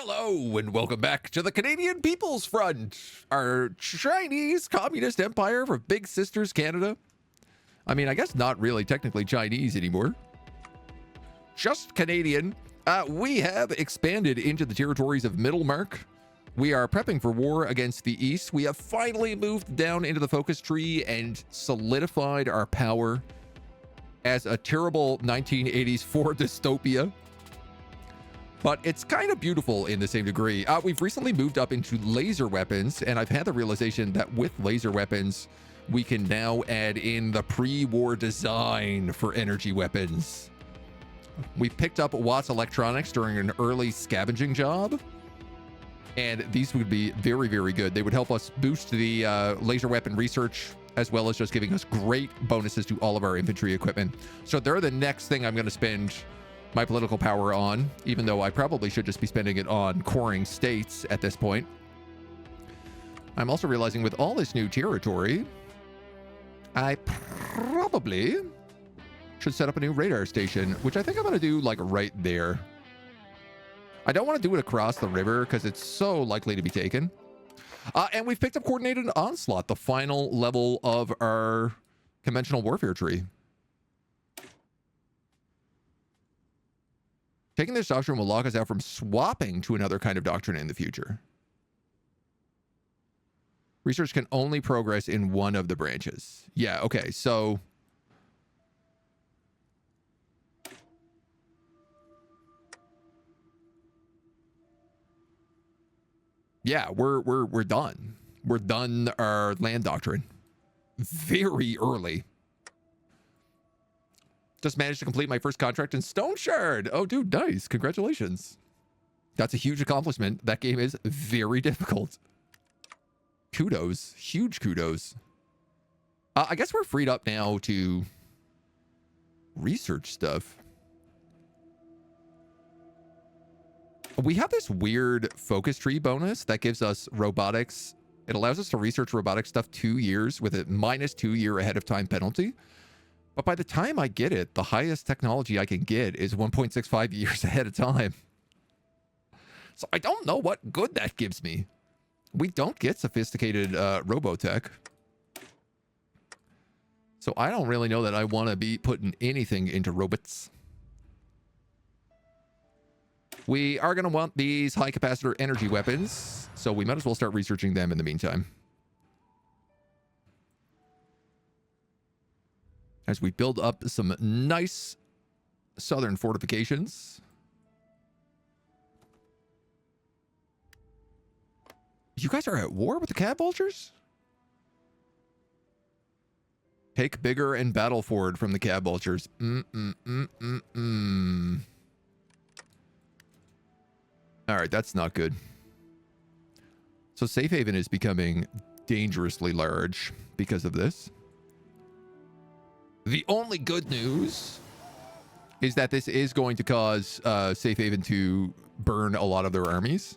Hello and welcome back to the Canadian People's Front, our Chinese communist empire for Big Sisters Canada. I mean, I guess not really technically Chinese anymore. Just Canadian. We have expanded into the territories of Middlemark. We are prepping for war against the East. We have finally moved down into the focus tree and solidified our power as a terrible 1980s Ford dystopia. But it's kind of beautiful in the same degree. We've recently moved up into laser weapons, and I've had the realization that with laser weapons, we can now add in the pre-war design for energy weapons. We picked up Watts Electronics during an early scavenging job, and these would be very, very good. They would help us boost the laser weapon research, as well as just giving us great bonuses to all of our infantry equipment. So they're the next thing I'm going to spend my political power on, even though I probably should just be spending it on coring states at this point. I'm also realizing with all this new territory, I probably should set up a new radar station, which I think I'm going to do like right there. I don't want to do it across the river because it's so likely to be taken. And we've picked up Coordinated Onslaught, the final level of our conventional warfare tree. Taking this doctrine will lock us out from swapping to another kind of doctrine in the future. Research can only progress in one of the branches. Yeah, okay, so yeah, we're done. We're done our land doctrine very early. Just managed to complete my first contract in Stone Shard. Oh, dude, nice. Congratulations. That's a huge accomplishment. That game is very difficult. Kudos. Huge kudos. I guess we're freed up now to research stuff. We have this weird focus tree bonus that gives us robotics. It allows us to research robotic stuff 2 years with a -2 year ahead of time penalty. But by the time I get it, the highest technology I can get is 1.65 years ahead of time. So I don't know what good that gives me. We don't get sophisticated robotech. So I don't really know that I want to be putting anything into robots. We are going to want these high capacitor energy weapons, so we might as well start researching them in the meantime. As we build up some nice southern fortifications. You guys are at war with the cat vultures? Take bigger and battle forward from the cat vultures. All right, that's not good. So Safe Haven is becoming dangerously large because of this. The only good news is that this is going to cause Safe Haven to burn a lot of their armies.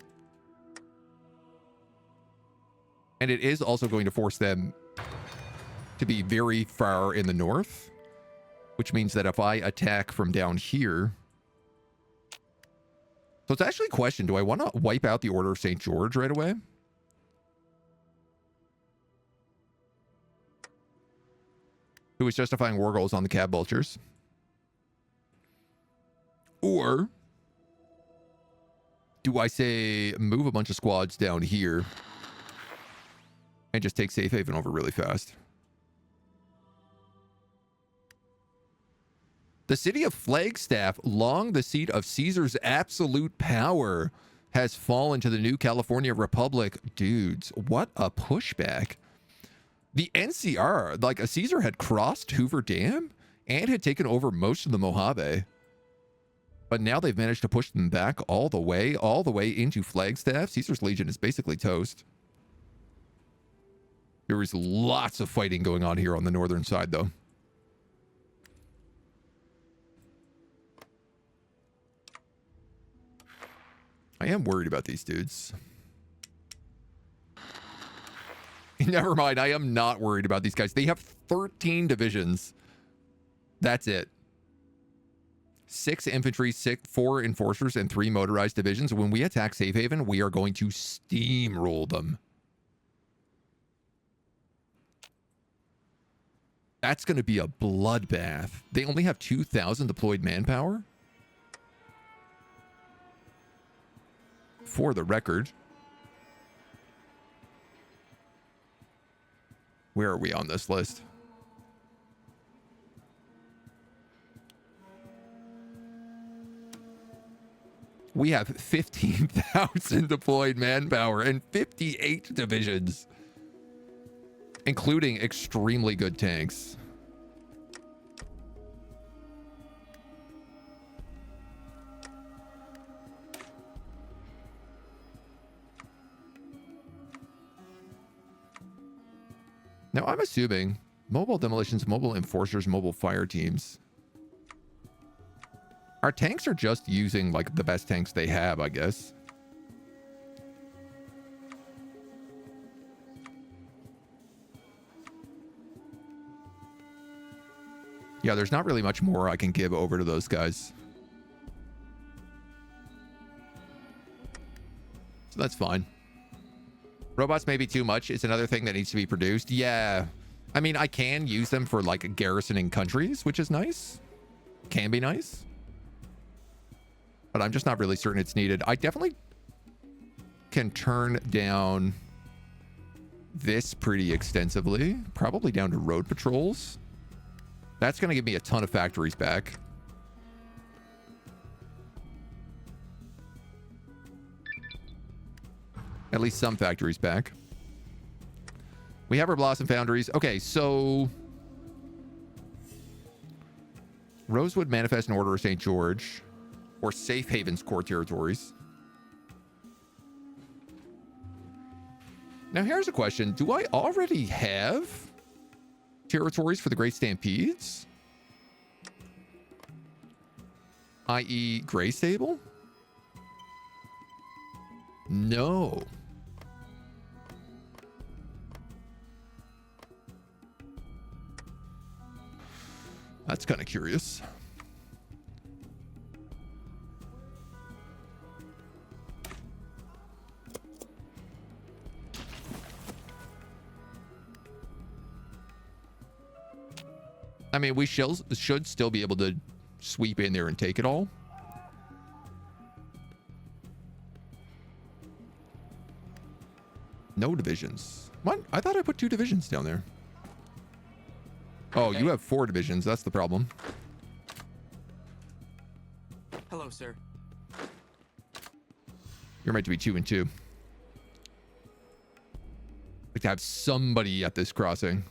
And it is also going to force them to be very far in the north, which means that if I attack from down here... So it's actually a question, do I want to wipe out the Order of St. George right away? Who is justifying war goals on the cab vultures? Or do I say move a bunch of squads down here and just take Safe Haven over really fast? The city of Flagstaff, long the seat of Caesar's absolute power, has fallen to the new California Republic. Dudes, what a pushback. The NCR, like Caesar had crossed Hoover Dam and had taken over most of the Mojave. But now they've managed to push them back all the way into Flagstaff. Caesar's Legion is basically toast. There is lots of fighting going on here on the northern side, though. I am worried about these dudes. Never mind, I am not worried about these guys. They have 13 divisions. That's it. 6 infantry, 4 enforcers, and 3 motorized divisions. When we attack Safe Haven, we are going to steamroll them. That's going to be a bloodbath. They only have 2,000 deployed manpower. For the record. Where are we on this list? We have 15,000 deployed manpower and 58 divisions, including extremely good tanks. Now, I'm assuming mobile demolitions, mobile enforcers, mobile fire teams. Our tanks are just using, like, the best tanks they have, I guess. Yeah, there's not really much more I can give over to those guys. So that's fine. Robots may be too much. It's another thing that needs to be produced. Yeah. I mean, I can use them for, like, garrisoning countries, which is nice. Can be nice. But I'm just not really certain it's needed. I definitely can turn down this pretty extensively. Probably down to road patrols. That's going to give me a ton of factories back. At least some factories back. We have our Blossom Foundries. Okay, so Rosewood, Manifest, and Order of St. George, or Safe Haven's core territories. Now, here's a question. Do I already have territories for the Great Stampedes? I.e. Grey Stable? No. That's kind of curious. I mean, we should still be able to sweep in there and take it all. No divisions. What? I thought I put 2 divisions down there. Oh, okay. You have 4 divisions. That's the problem. Hello, sir. You're meant to be 2 and 2. Like to have somebody at this crossing.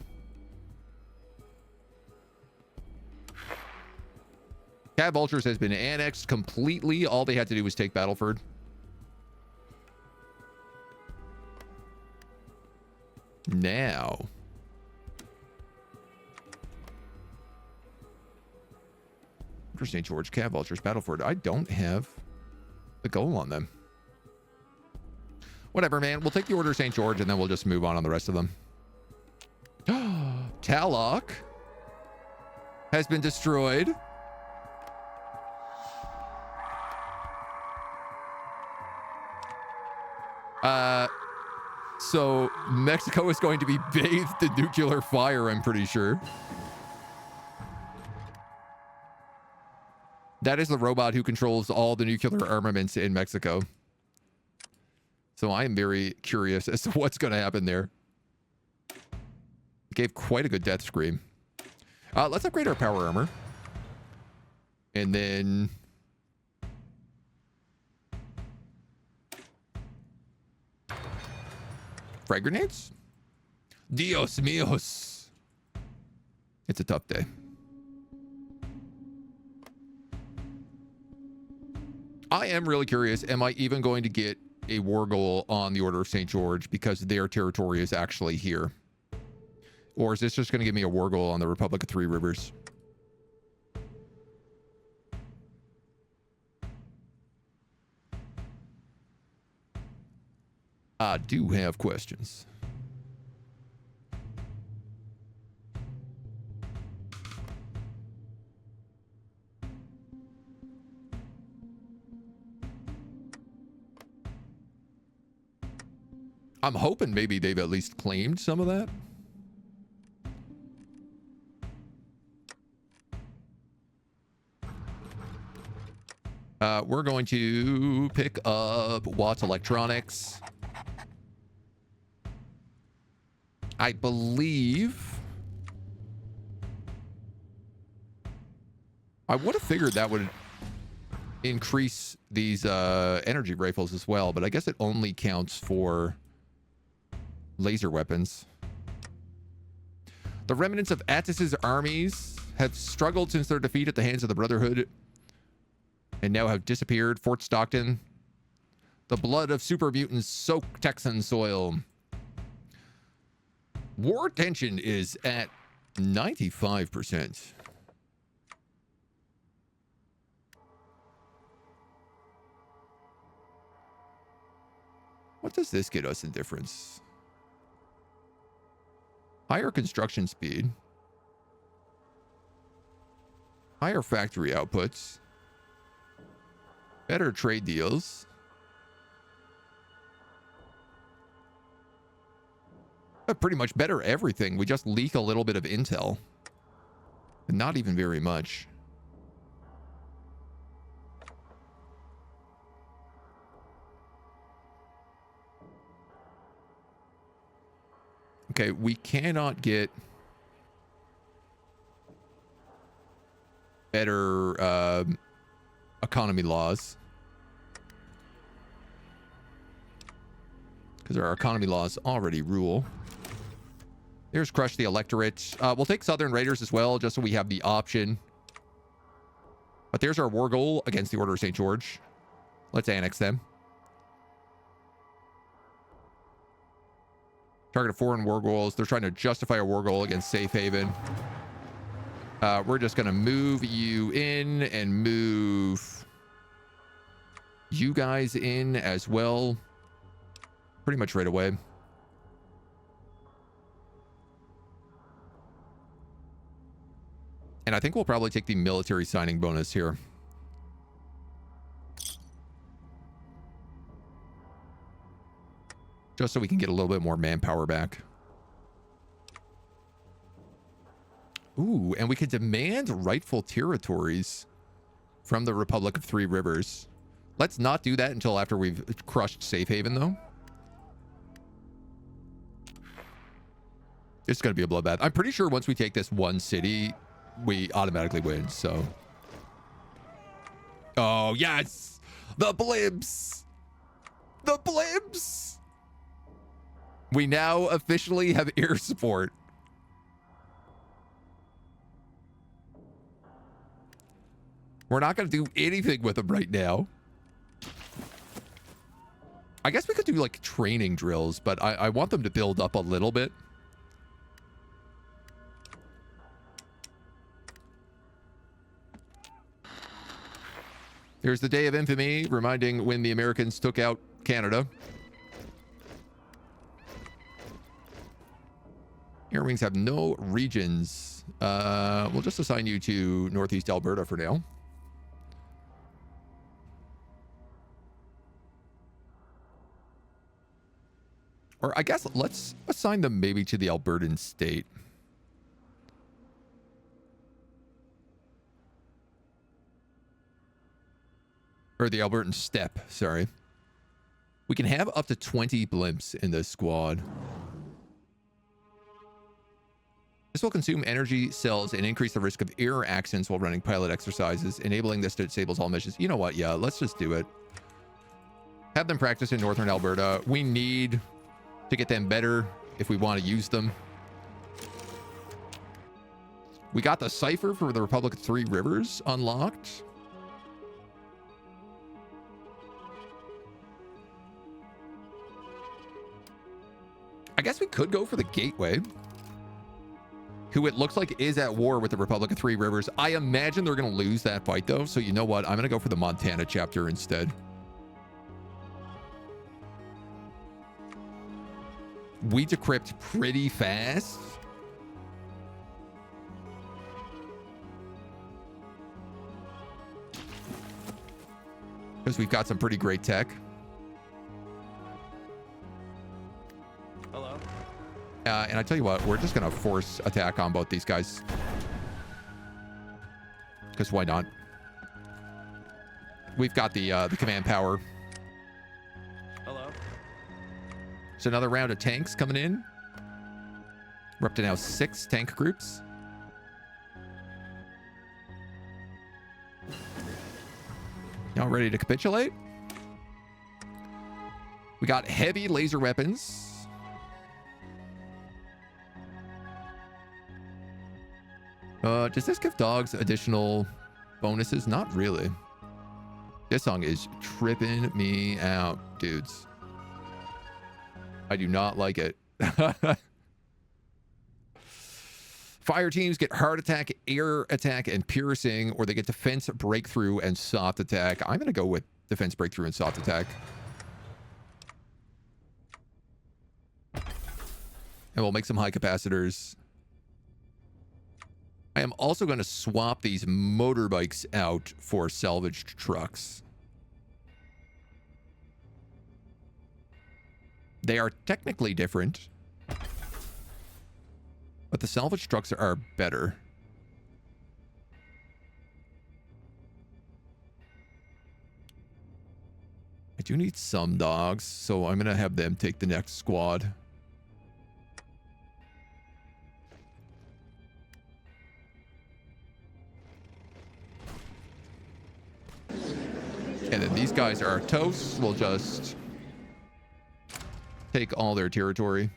Cab Vultures has been annexed completely. All they had to do was take Battleford. Now. St. George, Cab Vultures, Battleford. I don't have the goal on them. Whatever, man. We'll take the Order of St. George and then we'll just move on the rest of them. Talok has been destroyed. So Mexico is going to be bathed in nuclear fire, I'm pretty sure. That is the robot who controls all the nuclear armaments in Mexico. So I am very curious as to what's going to happen there. It gave quite a good death scream. Let's upgrade our power armor. And then... frag grenades? Dios míos. It's a tough day. I am really curious, am I even going to get a war goal on the Order of St. George because their territory is actually here? Or is this just going to give me a war goal on the Republic of Three Rivers? I do have questions. I'm hoping maybe they've at least claimed some of that. We're going to pick up Watts Electronics. I believe... I would have figured that would increase these energy rifles as well, but I guess it only counts for laser weapons. The remnants of Attis's armies have struggled since their defeat at the hands of the Brotherhood and now have disappeared. Fort Stockton. The blood of super mutants soak Texan soil. War tension is at 95%. What does this get us in difference? Higher construction speed. Higher factory outputs. Better trade deals. Pretty much better everything. We just leak a little bit of intel. And not even very much. Okay, we cannot get better economy laws. Because our economy laws already rule. There's Crush the Electorate. We'll take Southern Raiders as well, just so we have the option. But there's our war goal against the Order of St. George. Let's annex them. Target of foreign war goals. They're trying to justify a war goal against Safe Haven. We're just going to move you in and move you guys in as well. Pretty much right away. And I think we'll probably take the military signing bonus here. Just so we can get a little bit more manpower back. Ooh, and we could demand rightful territories from the Republic of Three Rivers. Let's not do that until after we've crushed Safe Haven, though. It's going to be a bloodbath. I'm pretty sure once we take this one city, we automatically win, so... Oh, yes! The blimps! The blimps! We now officially have air support. We're not going to do anything with them right now. I guess we could do, like, training drills, but I want them to build up a little bit. Here's the Day of Infamy, reminding when the Americans took out Canada. Air Wings have no regions. We'll just assign you to Northeast Alberta for now. Or I guess let's assign them maybe to the Albertan state. Or the Albertan steppe, sorry. We can have up to 20 blimps in this squad. This will consume energy cells and increase the risk of air accidents while running pilot exercises, enabling this to disable all missions. You know what? Yeah, let's just do it. Have them practice in northern Alberta. We need to get them better if we want to use them. We got the cipher for the Republic of Three Rivers unlocked. I guess we could go for the Gateway, who it looks like is at war with the Republic of Three Rivers. I imagine they're going to lose that fight, though. So you know what? I'm going to go for the Montana chapter instead. We decrypt pretty fast. Because we've got some pretty great tech. Hello? And I tell you what, we're just going to force attack on both these guys. Because why not? We've got the command power. Hello? So another round of tanks coming in. We're up to now 6 tank groups. Y'all ready to capitulate? We got heavy laser weapons. Does this give dogs additional bonuses? Not really. This song is tripping me out, dudes. I do not like it. Fire teams get hard attack, air attack, and piercing, or they get defense, breakthrough, and soft attack. I'm going to go with defense, breakthrough, and soft attack. And we'll make some high capacitors. I am also going to swap these motorbikes out for salvaged trucks. They are technically different, but the salvage trucks are better. I do need some dogs, so I'm going to have them take the next squad. And then these guys are toast. We'll just take all their territory.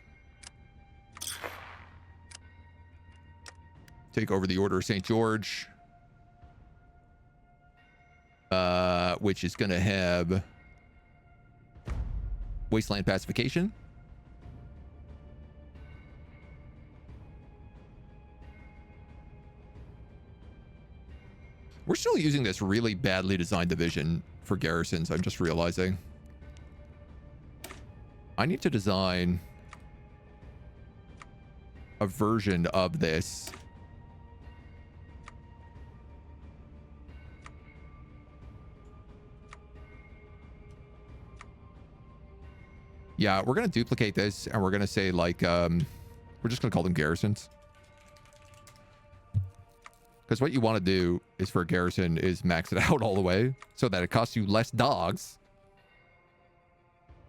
Take over the Order of St. George. Which is going to have Wasteland Pacification. We're still using this really badly designed division for garrisons, I'm just realizing. I need to design a version of this. Yeah, we're going to duplicate this and we're going to say like, we're just going to call them garrisons. Because what you want to do is for a garrison is max it out all the way so that it costs you less dogs.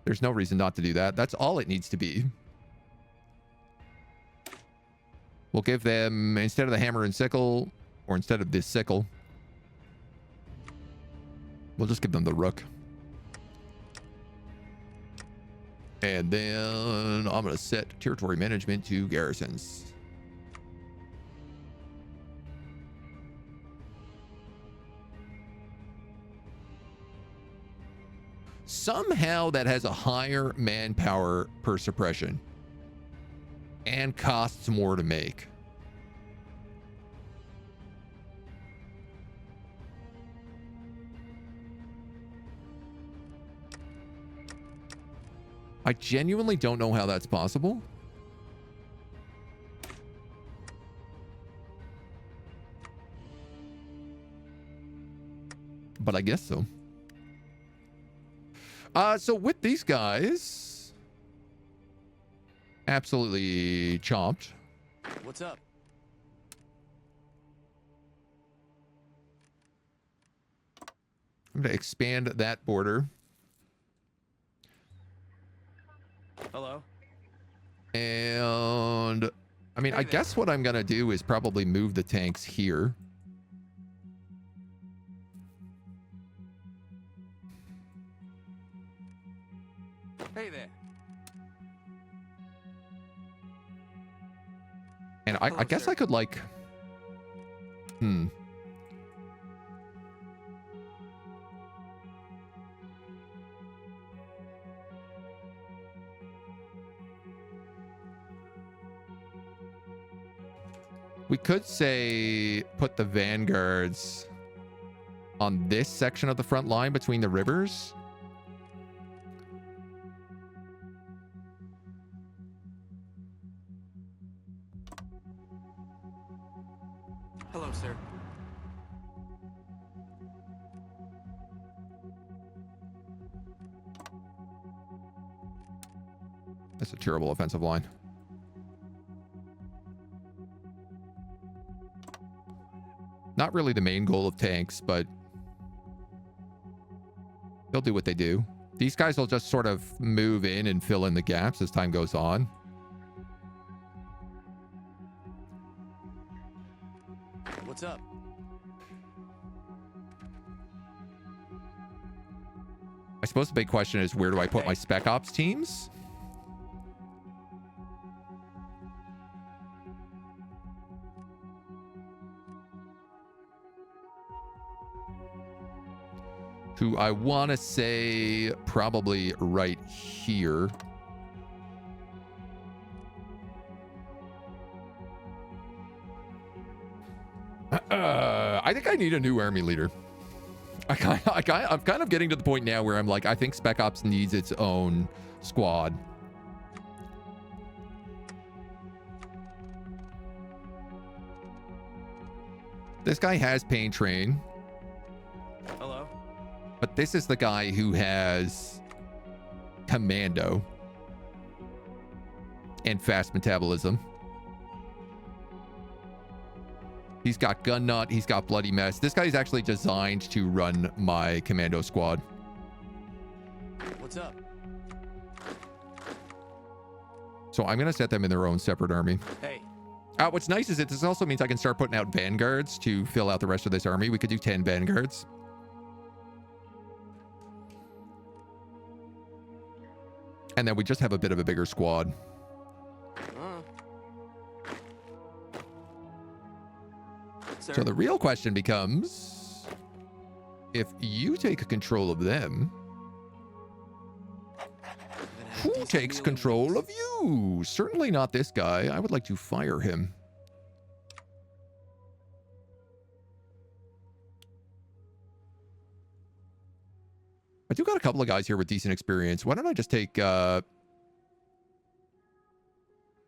There's no reason not to do that. That's all it needs to be. We'll give them, instead of the hammer and sickle, or instead of this sickle, we'll just give them the rook. And then I'm going to set territory management to garrisons. Somehow that has a higher manpower per suppression and costs more to make. I genuinely don't know how that's possible. But I guess so. So with these guys, absolutely chomped. What's up? I'm going to expand that border. Hello? And I mean, I guess what I'm going to do is probably move the tanks here. Hey there. And I guess sir. I could like, we could say put the vanguards on this section of the front line between the rivers. Hello, sir. That's a terrible offensive line. Not really the main goal of tanks, but they'll do what they do. These guys will just sort of move in and fill in the gaps as time goes on. What's up? I suppose the big question is, where do I put my Spec Ops teams? Who I want to say probably right here. I think I need a new army leader. I'm kind of getting to the point now where I'm like, I think Spec Ops needs its own squad. This guy has Pain Train. Hello. But this is the guy who has Commando and fast metabolism. He's got Gun Nut. He's got Bloody Mess. This guy's actually designed to run my Commando squad. What's up? So I'm going to set them in their own separate army. Hey. What's nice is that this also means I can start putting out vanguards to fill out the rest of this army. We could do 10 vanguards. And then we just have a bit of a bigger squad. So the real question becomes, if you take control of them, who takes control of you? Certainly not this guy. I would like to fire him. I do got a couple of guys here with decent experience. Why don't I just take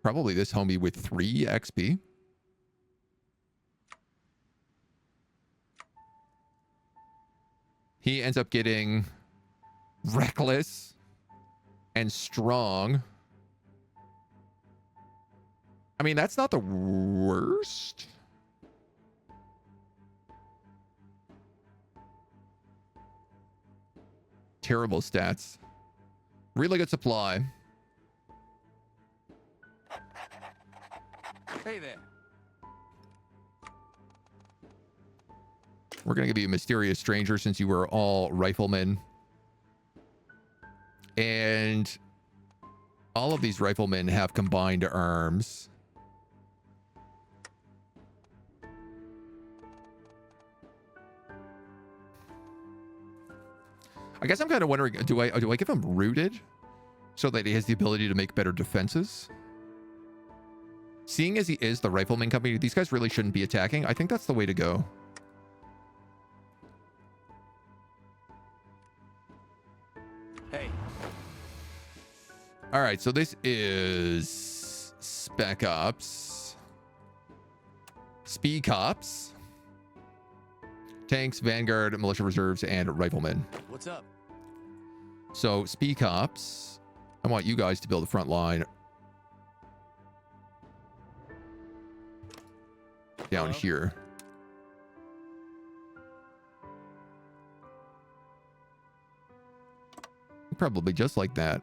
probably this homie with 3 XP? He ends up getting reckless and strong. I mean, that's not the worst. Terrible stats. Really good supply. Hey there. We're going to give you a mysterious stranger since you were all riflemen. And all of these riflemen have combined arms. I guess I'm kind of wondering, do I give him rooted so that he has the ability to make better defenses? Seeing as he is the rifleman company, these guys really shouldn't be attacking. I think that's the way to go. Hey. All right, so this is Spec Ops, Speed Ops, Tanks, Vanguard, Militia Reserves, and Riflemen. What's up? So Speed Ops, I want you guys to build a front line down here. Probably just like that.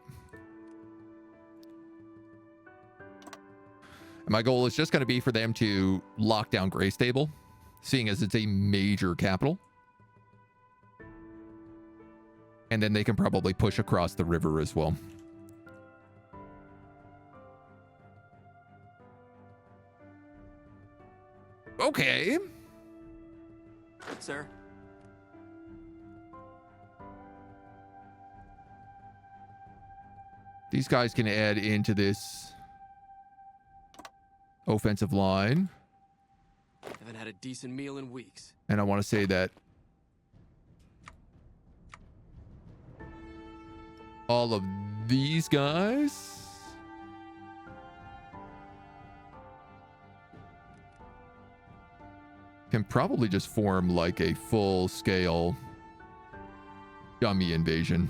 And my goal is just going to be for them to lock down Greystable, seeing as it's a major capital. And then they can probably push across the river as well. Okay. Sir. These guys can add into this offensive line. Haven't had a decent meal in weeks. And I want to say that all of these guys can probably just form like a full-scale dummy invasion.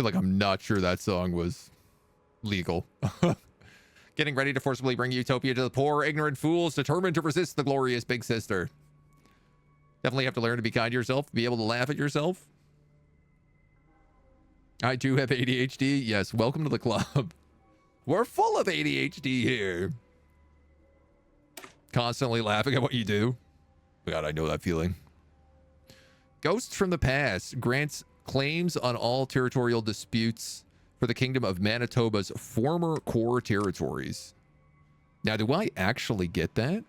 feel like I'm not sure that song was legal. Getting ready to forcibly bring utopia to the poor, ignorant fools determined to resist the glorious big sister. Definitely have to learn to be kind to yourself, be able to laugh at yourself. I do have ADHD. Yes, welcome to the club. We're full of ADHD here. Constantly laughing at what you do. God, I know that feeling. Ghosts from the past grants claims on all territorial disputes for the Kingdom of Manitoba's former core territories. Now, do I actually get that?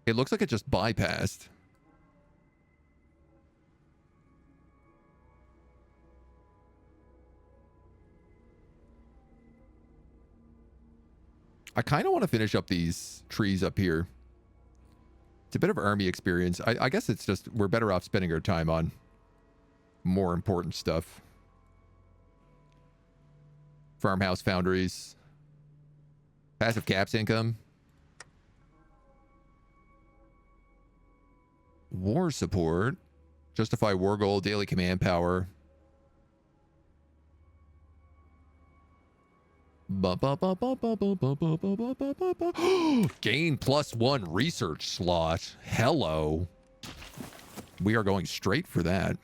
It looks like it just bypassed. I kind of want to finish up these trees up here. It's a bit of army experience. I guess it's just we're better off spending our time on more important stuff. Farmhouse foundries. Passive caps income. War support. Justify war goal. Daily command power. Gain +1 research slot. Hello. We are going straight for that.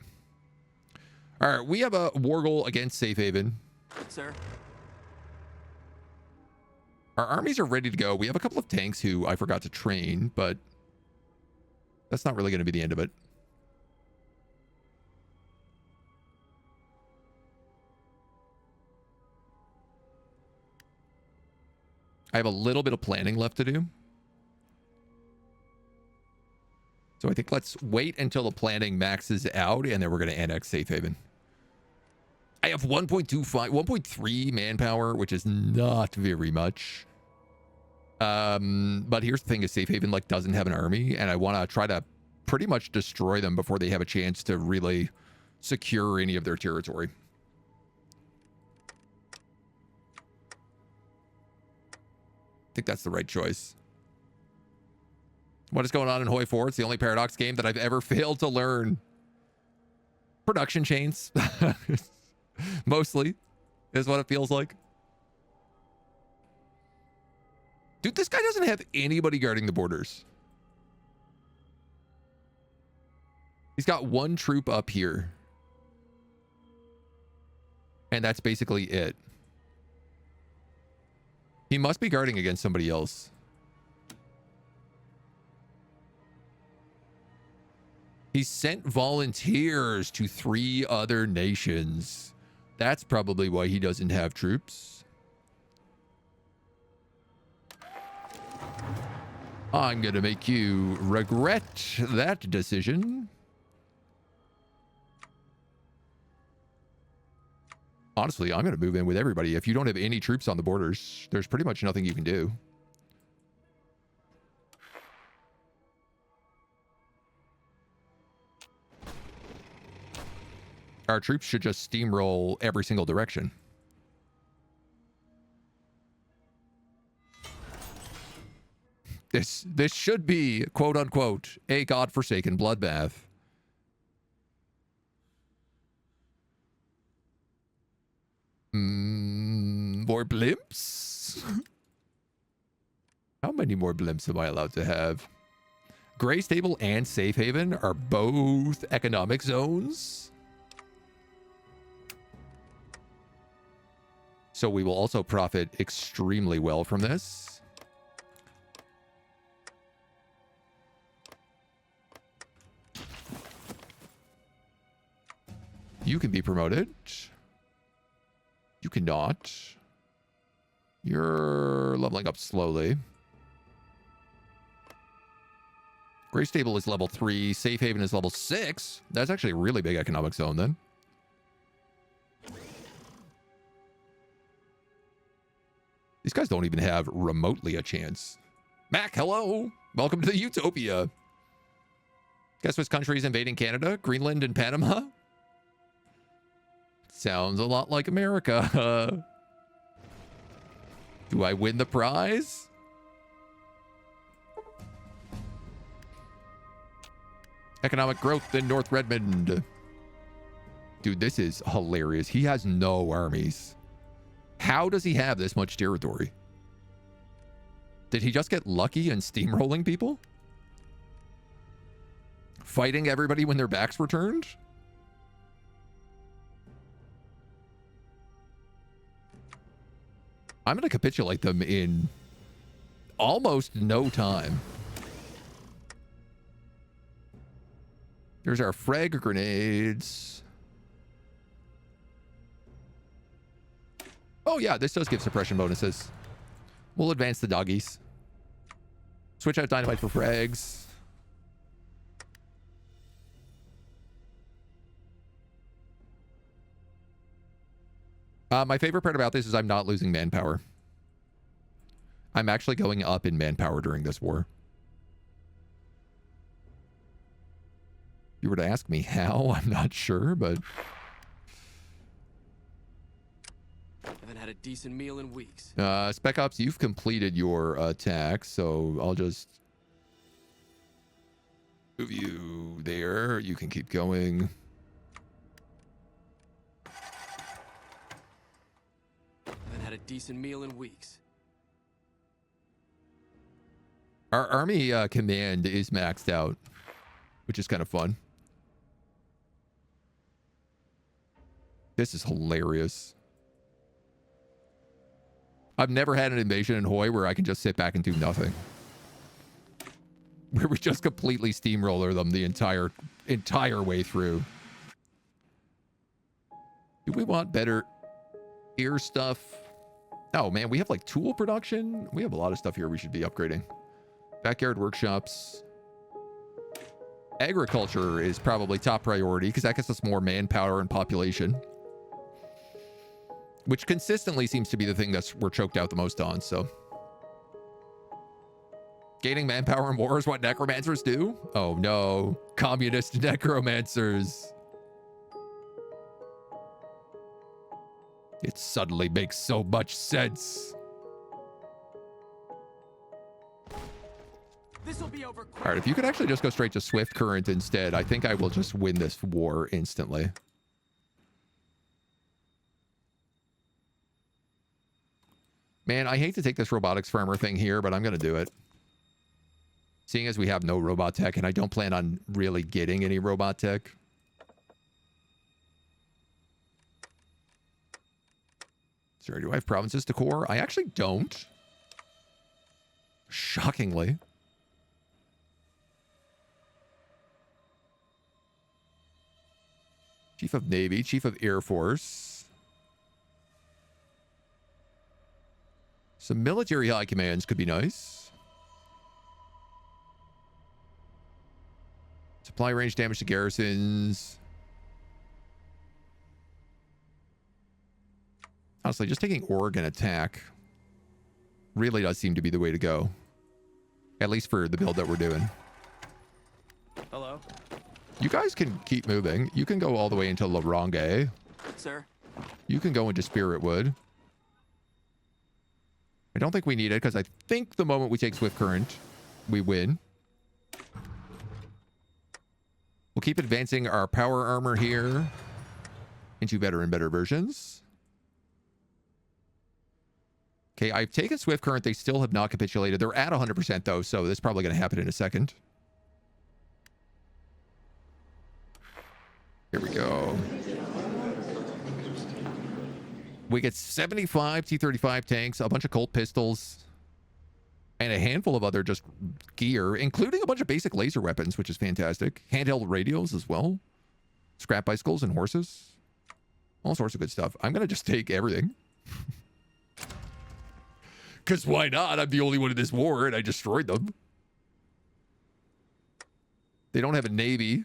All right, we have a war goal against Safe Haven. Sir. Our armies are ready to go. We have a couple of tanks who I forgot to train, but that's not really going to be the end of it. I have a little bit of planning left to do. So I think let's wait until the planning maxes out, and then we're going to annex Safe Haven. I have 1.3 manpower, which is not very much. But here's the thing is Safe Haven like doesn't have an army, and I want to try to pretty much destroy them before they have a chance to really secure any of their territory. I think that's the right choice. What is going on in Hoi 4? It's the only Paradox game that I've ever failed to learn. Production chains. Mostly is what it feels like. Dude, this guy doesn't have anybody guarding the borders. He's got one troop up here. And that's basically it. He must be guarding against somebody else. He sent volunteers to 3 other nations. That's probably why he doesn't have troops. I'm going to make you regret that decision. Honestly, I'm going to move in with everybody. If you don't have any troops on the borders, there's pretty much nothing you can do. Our troops should just steamroll every single direction. This should be, quote unquote, a godforsaken bloodbath. More blimps? How many more blimps am I allowed to have? Gray Stable and Safe Haven are both economic zones. So we will also profit extremely well from this. You can be promoted. You cannot. You're leveling up slowly. Gray Stable is level 3. Safe Haven is level 6. That's actually a really big economic zone then. These guys don't even have remotely a chance. Mac, hello. Welcome to the Utopia. Guess which country is invading Canada? Greenland and Panama? Sounds a lot like America. Do I win the prize? Economic growth in North Redmond. Dude, this is hilarious. He has no armies. How does he have this much territory? Did he just get lucky and steamrolling people? Fighting everybody when their backs were turned? I'm going to capitulate them in almost no time. There's our frag grenades. Oh yeah, this does give suppression bonuses. We'll advance the doggies. Switch out dynamite for frags. My favorite part about this is I'm not losing manpower. I'm actually going up in manpower during this war. If you were to ask me how, I'm not sure, but... Haven't had a decent meal in weeks. Spec Ops, you've completed your attack, so I'll just move you there. You can keep going. Haven't had a decent meal in weeks. Our army command is maxed out, which is kind of fun. This is hilarious. I've never had an invasion in Hoi where I can just sit back and do nothing. Where we just completely steamroller them the entire way through. Do we want better air stuff? Oh man, we have like tool production. We have a lot of stuff here we should be upgrading. Backyard workshops. Agriculture is probably top priority because that gets us more manpower and population. Which consistently seems to be the thing we're choked out the most on, so. Gaining manpower in war is what necromancers do? Oh no, communist necromancers. It suddenly makes so much sense. This'll be over quick. All right, if you could actually just go straight to Swift Current instead, I think I will just win this war instantly. Man, I hate to take this robotics farmer thing here, but I'm going to do it. Seeing as we have no robot tech, and I don't plan on really getting any robot tech. Sorry, do I have provinces to core? I actually don't. Shockingly. Chief of Navy, Chief of Air Force. Some military high commands could be nice. Supply range damage to garrisons. Honestly, just taking Oregon attack really does seem to be the way to go. At least for the build that we're doing. Hello? You guys can keep moving. You can go all the way into Laronge. Sir? You can go into Spiritwood. I don't think we need it because I think the moment we take Swift Current, we win. We'll keep advancing our power armor here into better and better versions. Okay, I've taken Swift Current. They still have not capitulated. They're at 100% though, so this is probably going to happen in a second. Here we go. We get 75 T-35 tanks, a bunch of Colt pistols, and a handful of other just gear, including a bunch of basic laser weapons, which is fantastic. Handheld radios as well. Scrap bicycles and horses. All sorts of good stuff. I'm going to just take everything. Because why not? I'm the only one in this war, and I destroyed them. They don't have a navy.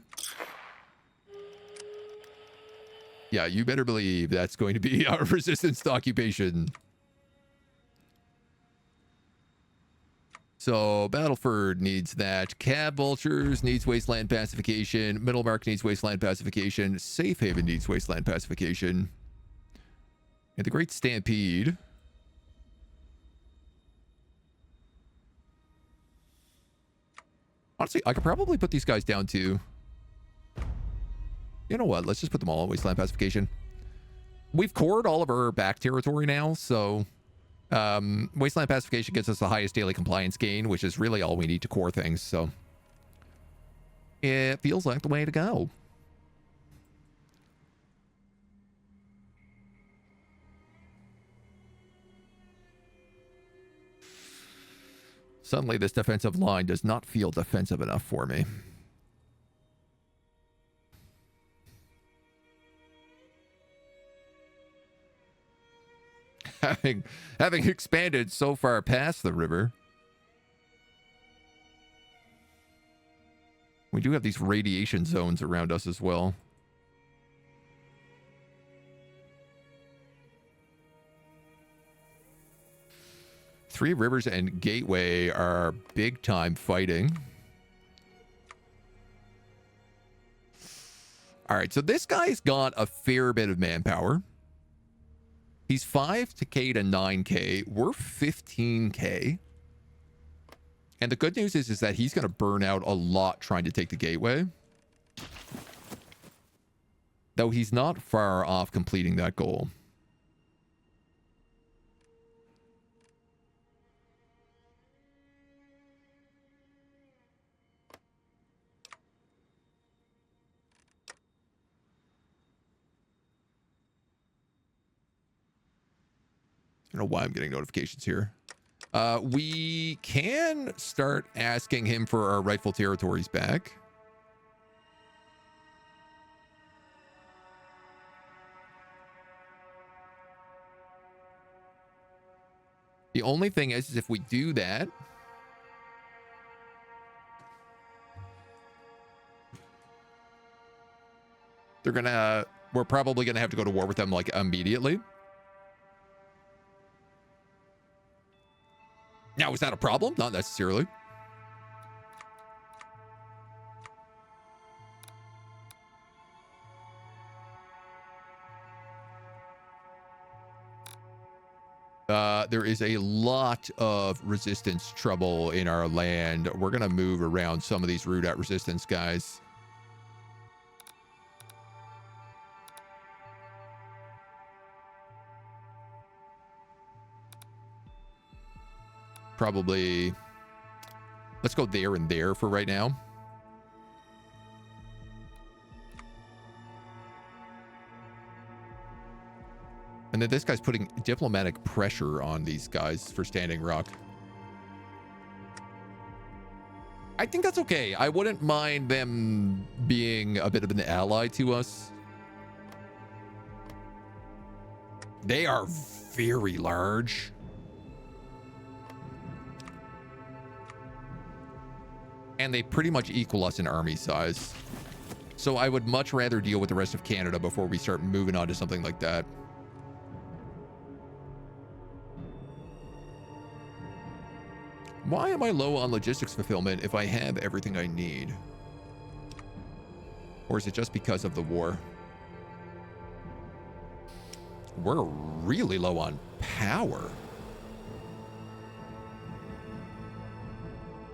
Yeah, you better believe that's going to be our resistance to occupation. So, Battleford needs that. Cab Vultures needs Wasteland Pacification. Middlemark needs Wasteland Pacification. Safe Haven needs Wasteland Pacification. And the Great Stampede. Honestly, I could probably put these guys down to... You know what? Let's just put them all in wasteland pacification. We've cored all of our back territory now, so wasteland pacification gets us the highest daily compliance gain, which is really all we need to core things, so it feels like the way to go. Suddenly, this defensive line does not feel defensive enough for me. Having expanded so far past the river, we do have these radiation zones around us as well. Three Rivers and Gateway are big time fighting. All right, so this guy's got a fair bit of manpower. He's 5K to 9K. We're 15K. And the good news is that he's going to burn out a lot trying to take the Gateway. Though he's not far off completing that goal. I don't know why I'm getting notifications here. We can start asking him for our rightful territories back. The only thing is if we do that, we're probably gonna have to go to war with them like immediately. Now, is that a problem? Not necessarily. There is a lot of resistance trouble in our land. We're going to move around some of these root at resistance guys. Probably, let's go there and there for right now. And then this guy's putting diplomatic pressure on these guys for Standing Rock. I think that's okay. I wouldn't mind them being a bit of an ally to us. They are very large. And they pretty much equal us in army size. So I would much rather deal with the rest of Canada before we start moving on to something like that. Why am I low on logistics fulfillment if I have everything I need? Or is it just because of the war? We're really low on power.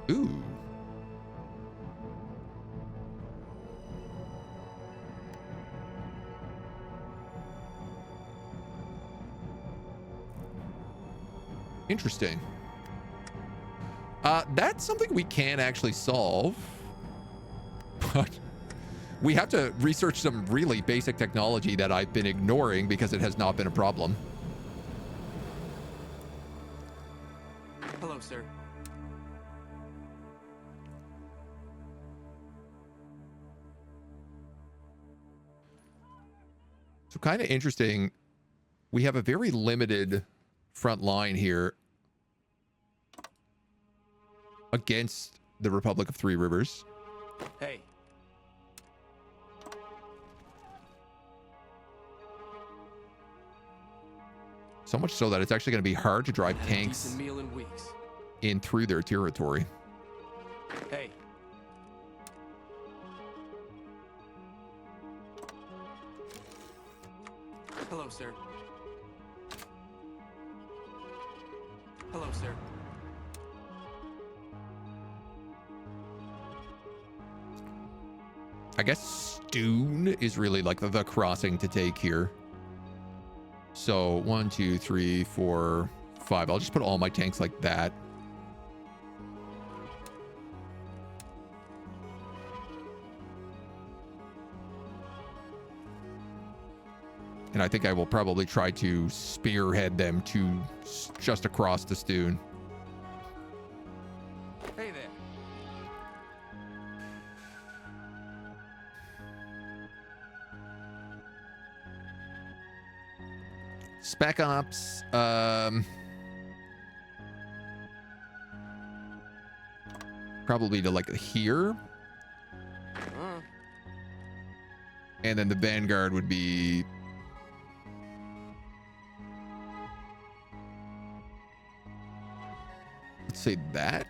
Ooh. Interesting. That's something we can actually solve, but we have to research some really basic technology that I've been ignoring because it has not been a problem. Hello, sir. So kind of interesting. We have a very limited front line here against the Republic of Three Rivers. Hey. So much so that it's actually going to be hard to drive Had a tanks decent meal in weeks. in through their territory. Hey. Hello, sir. Hello, sir. I guess Stoon is really like the crossing to take here. So 1, 2, 3, 4, 5. I'll just put all my tanks like that. And I think I will probably try to spearhead them to just across the Stoon. Hey there. Spec Ops. Probably to like here. And then the Vanguard would be... Let's say that.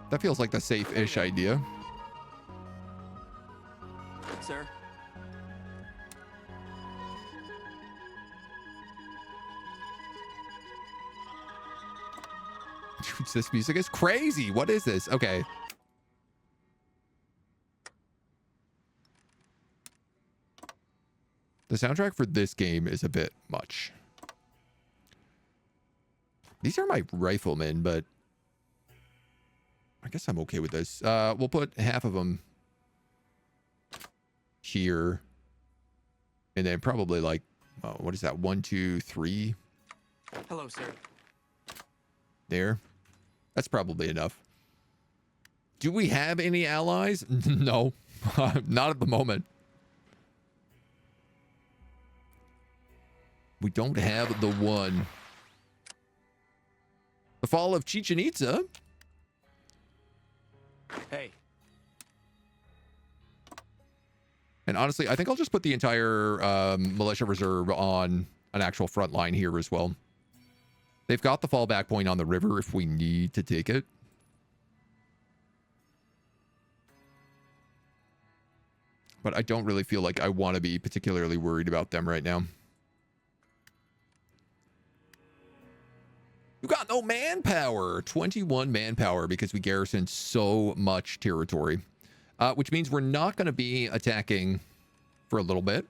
That feels like the safe-ish idea. Sir. Dude, this music is crazy. What is this? Okay. The soundtrack for this game is a bit much. These are my riflemen, but I guess I'm okay with this. We'll put half of them here. And then probably like, oh, what is that? 1, 2, 3. Hello, sir. There. That's probably enough. Do we have any allies? No, not at the moment. We don't have the one. The fall of Chichen Itza. Hey. And honestly, I think I'll just put the entire militia reserve on an actual front line here as well. They've got the fallback point on the river if we need to take it. But I don't really feel like I want to be particularly worried about them right now. You got no manpower. 21 manpower because we garrisoned so much territory. Which means we're not going to be attacking for a little bit.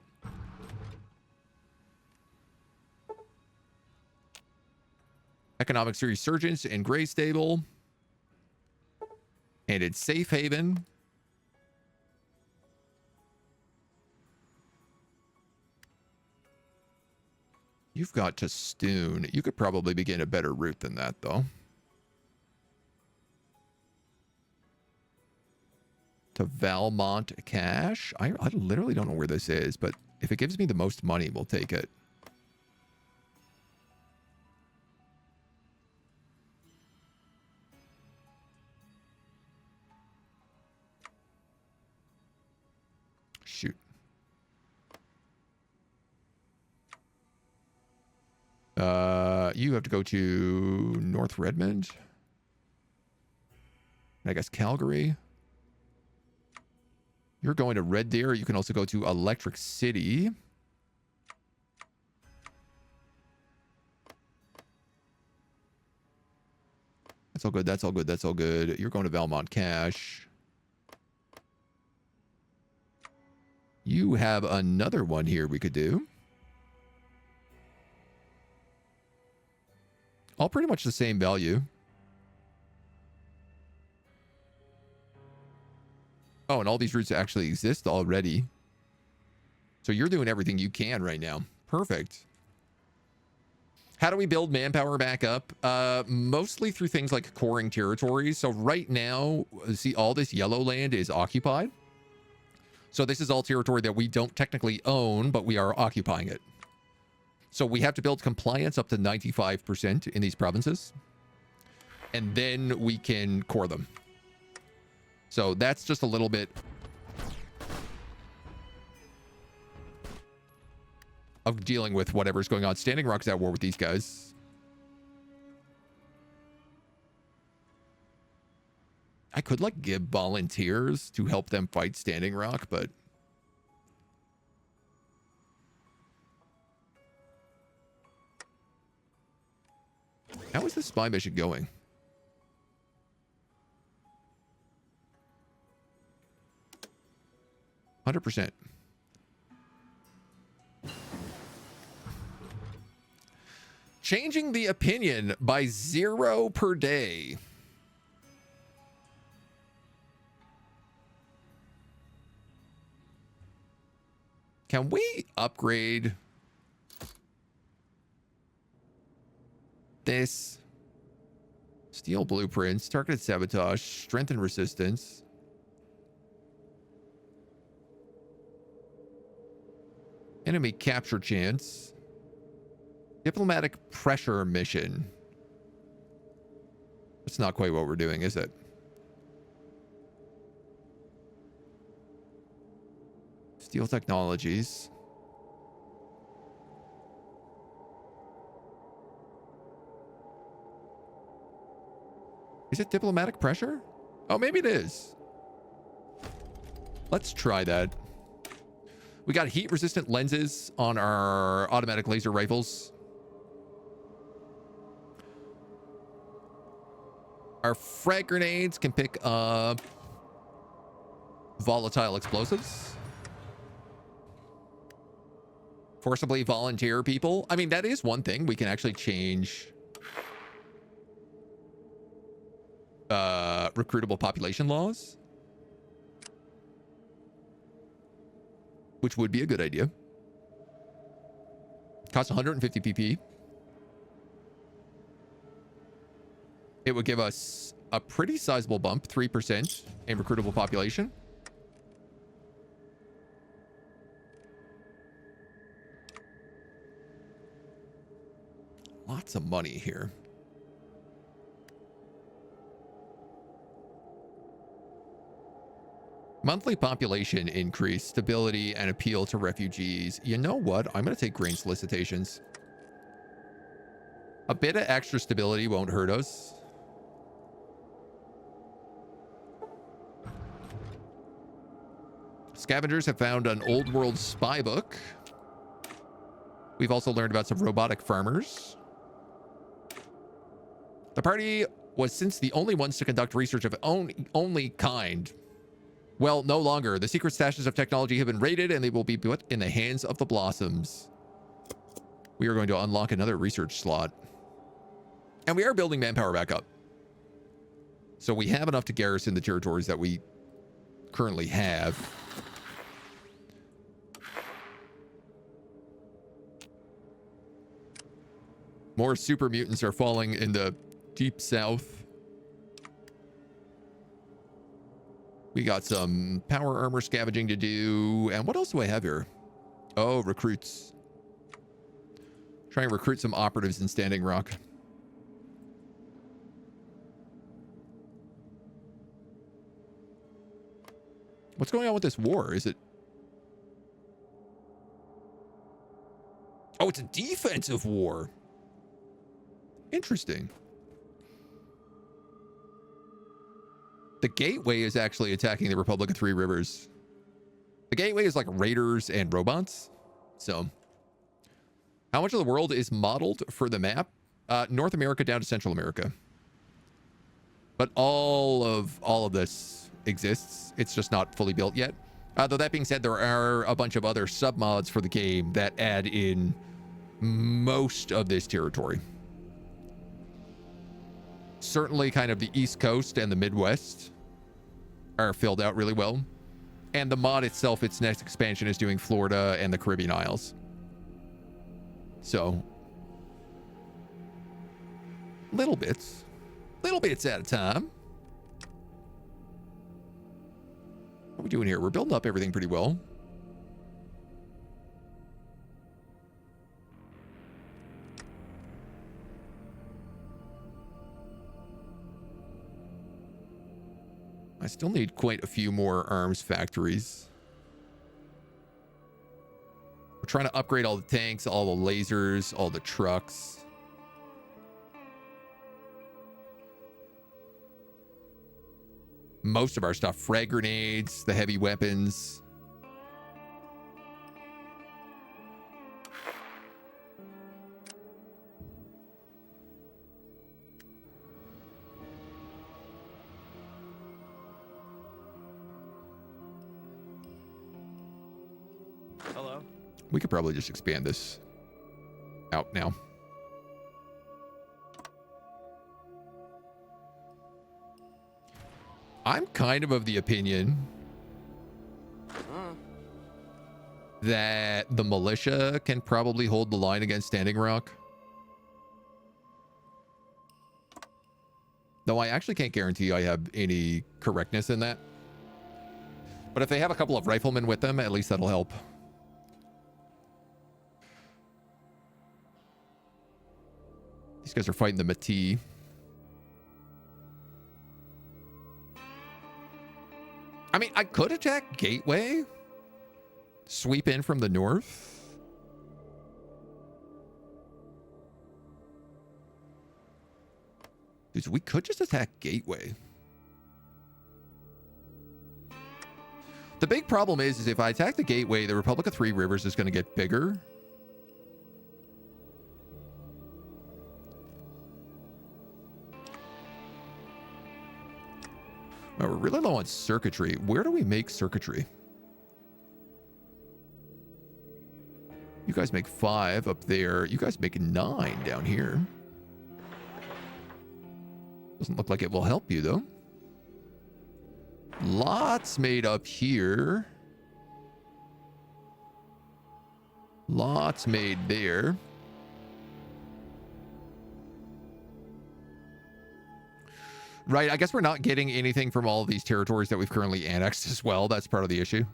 Economic resurgence in Greystable. And it's Safe Haven. You've got to Stoon. You could probably begin a better route than that, though. To Valmont Cash. I literally don't know where this is, but if it gives me the most money, we'll take it. Shoot. You have to go to North Redmond. I guess Calgary. You're going to Red Deer. You can also go to Electric City. That's all good. That's all good. That's all good. You're going to Valmont Cash. You have another one here we could do. All pretty much the same value. Oh, and all these routes actually exist already. So you're doing everything you can right now. Perfect. How do we build manpower back up? Mostly through things like coring territories. So right now, see, all this yellow land is occupied. So this is all territory that we don't technically own, but we are occupying it. So we have to build compliance up to 95% in these provinces. And then we can core them. So that's just a little bit of dealing with whatever's going on. Standing Rock's at war with these guys. I could like give volunteers to help them fight Standing Rock, but How is this spy mission going? %. Changing the opinion by 0 per day. Can we upgrade this? Steel blueprints, targeted sabotage, strengthen resistance. Enemy capture chance. Diplomatic pressure mission. That's not quite what we're doing, is it? Steel technologies. Is it diplomatic pressure? Oh, maybe it is. Let's try that. We got heat-resistant lenses on our automatic laser rifles. Our frag grenades can pick up volatile explosives. Forcibly volunteer people. I mean, that is one thing. We can actually change recruitable population laws, which would be a good idea. Costs 150 PP. It would give us a pretty sizable bump, 3% in recruitable population. Lots of money here. Monthly population increase, stability, and appeal to refugees. You know what? I'm going to take grain solicitations. A bit of extra stability won't hurt us. Scavengers have found an old world spy book. We've also learned about some robotic farmers. The party was since the only ones to conduct research of only kind. Well, no longer. The secret stashes of technology have been raided and they will be put in the hands of the Blossoms. We are going to unlock another research slot. And we are building manpower back up. So we have enough to garrison the territories that we currently have. More super mutants are falling in the deep south. We got some power armor scavenging to do. And what else do I have here? Oh, recruits. Try and recruit some operatives in Standing Rock. What's going on with this war? Is it... Oh, it's a defensive war. Interesting. The Gateway is actually attacking the Republic of Three Rivers. The Gateway is like raiders and robots. So, how much of the world is modeled for the map? North America down to Central America. But all of this exists. It's just not fully built yet. Though that being said, there are a bunch of other submods for the game that add in most of this territory. Certainly kind of the East Coast and the Midwest are filled out really well. And the mod itself, its next expansion is doing Florida and the Caribbean Isles. So, little bits at a time. What are we doing here? We're building up everything pretty well. I still need quite a few more arms factories. We're trying to upgrade all the tanks, all the lasers, all the trucks. Most of our stuff, frag grenades, the heavy weapons. Hello. We could probably just expand this out now. I'm kind of the opinion that the militia can probably hold the line against Standing Rock. Though I actually can't guarantee I have any correctness in that. But if they have a couple of riflemen with them, at least that'll help. These guys are fighting the Métis. I mean, I could attack Gateway. Sweep in from the north. Dude, we could just attack Gateway. The big problem is if I attack the Gateway, the Republic of Three Rivers is going to get bigger. Oh, we're really low on circuitry. Where do we make circuitry? You guys make 5 up there. You guys make 9 down here. Doesn't look like it will help you, though. Lots made up here. Lots made there. Right, I guess we're not getting anything from all of these territories that we've currently annexed as well. That's part of the issue.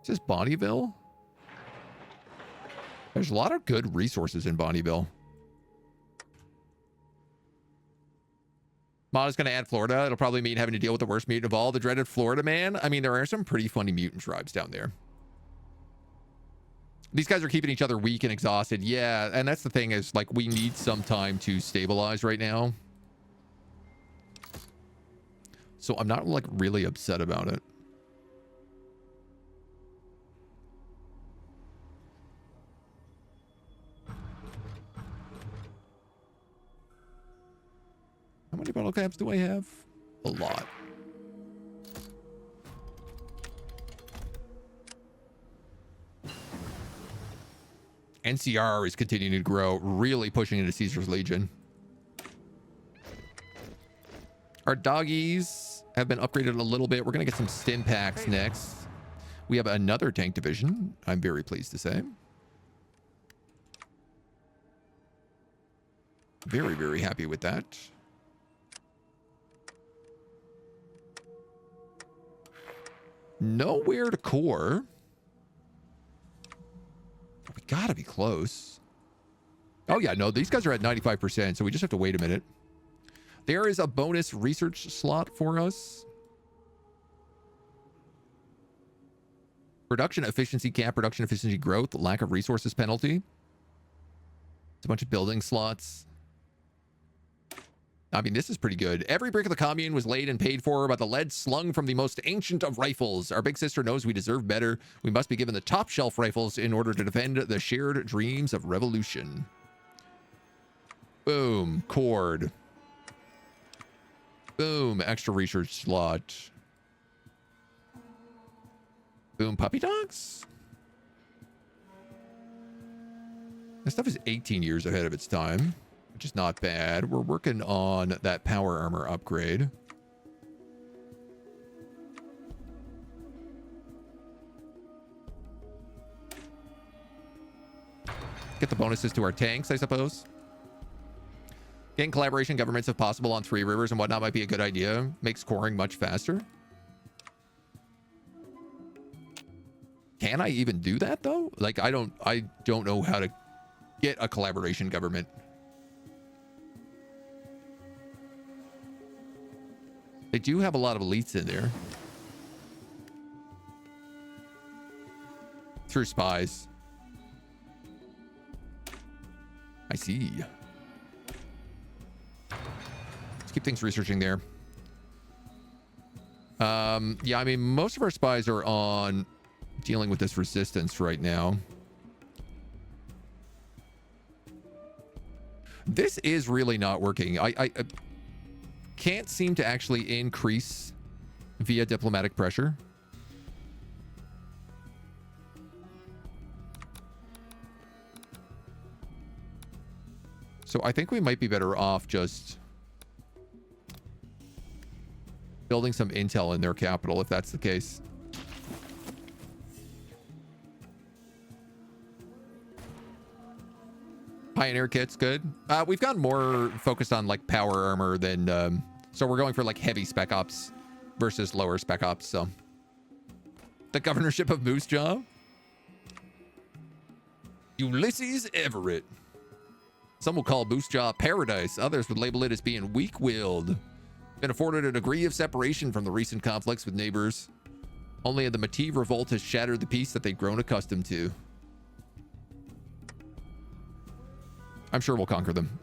Is this Bonnieville? There's a lot of good resources in Bonnieville. Mod is going to add Florida. It'll probably mean having to deal with the worst mutant of all, the dreaded Florida man. I mean, there are some pretty funny mutant tribes down there. These guys are keeping each other weak and exhausted. Yeah, and that's the thing is, like, we need some time to stabilize right now. So I'm not, like, really upset about it. How many bottle caps do I have? A lot. NCR is continuing to grow, really pushing into Caesar's Legion. Our doggies have been upgraded a little bit. We're going to get some stim packs next. We have another tank division, I'm very pleased to say. Very, very happy with that. Nowhere to core. We gotta be close. Oh yeah, no, these guys are at 95%, so we just have to wait a minute. There is a bonus research slot for us. Production efficiency cap, production efficiency growth, lack of resources penalty. It's a bunch of building slots. I mean, this is pretty good. Every brick of the commune was laid and paid for by the lead slung from the most ancient of rifles. Our big sister knows we deserve better. We must be given the top shelf rifles in order to defend the shared dreams of revolution. Boom. Cord. Boom. Extra research slot. Boom. Puppy dogs? This stuff is 18 years ahead of its time, which is not bad. We're working on that power armor upgrade. Get the bonuses to our tanks, I suppose. Getting collaboration governments if possible on Three Rivers and whatnot might be a good idea. Makes scoring much faster. Can I even do that though? Like, I don't know how to get a collaboration government. They do have a lot of elites in there. Through spies. I see. Let's keep things researching there. Yeah, I mean, most of our spies are on dealing with this resistance right now. This is really not working. can't seem to actually increase via diplomatic pressure. So I think we might be better off just building some intel in their capital if that's the case. Pioneer kit's good. We've gotten more focused on like power armor than so we're going for like heavy spec ops versus lower spec ops. So the governorship of Moose Jaw, Ulysses Everett. Some will call Moose Jaw paradise. Others would label it as being weak-willed. Been afforded a degree of separation from the recent conflicts with neighbors. Only the Mative revolt has shattered the peace that they've grown accustomed to. I'm sure we'll conquer them.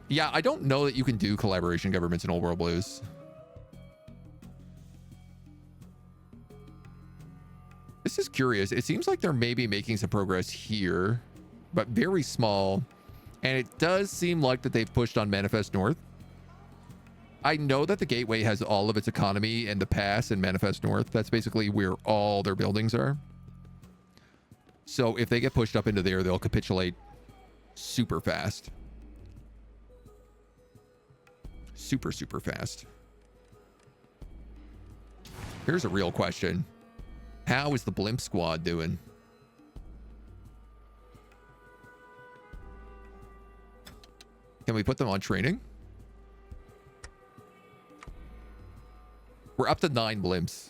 Yeah, I don't know that you can do collaboration governments in Old World Blues. This is curious. It seems like they're maybe making some progress here, but very small. And it does seem like that they've pushed on Manifest North. I know that the Gateway has all of its economy in the pass in Manifest North. That's basically where all their buildings are. So if they get pushed up into there, they'll capitulate super fast. Super, super fast. Here's a real question. How is the blimp squad doing? Can we put them on training? We're up to 9 blimps.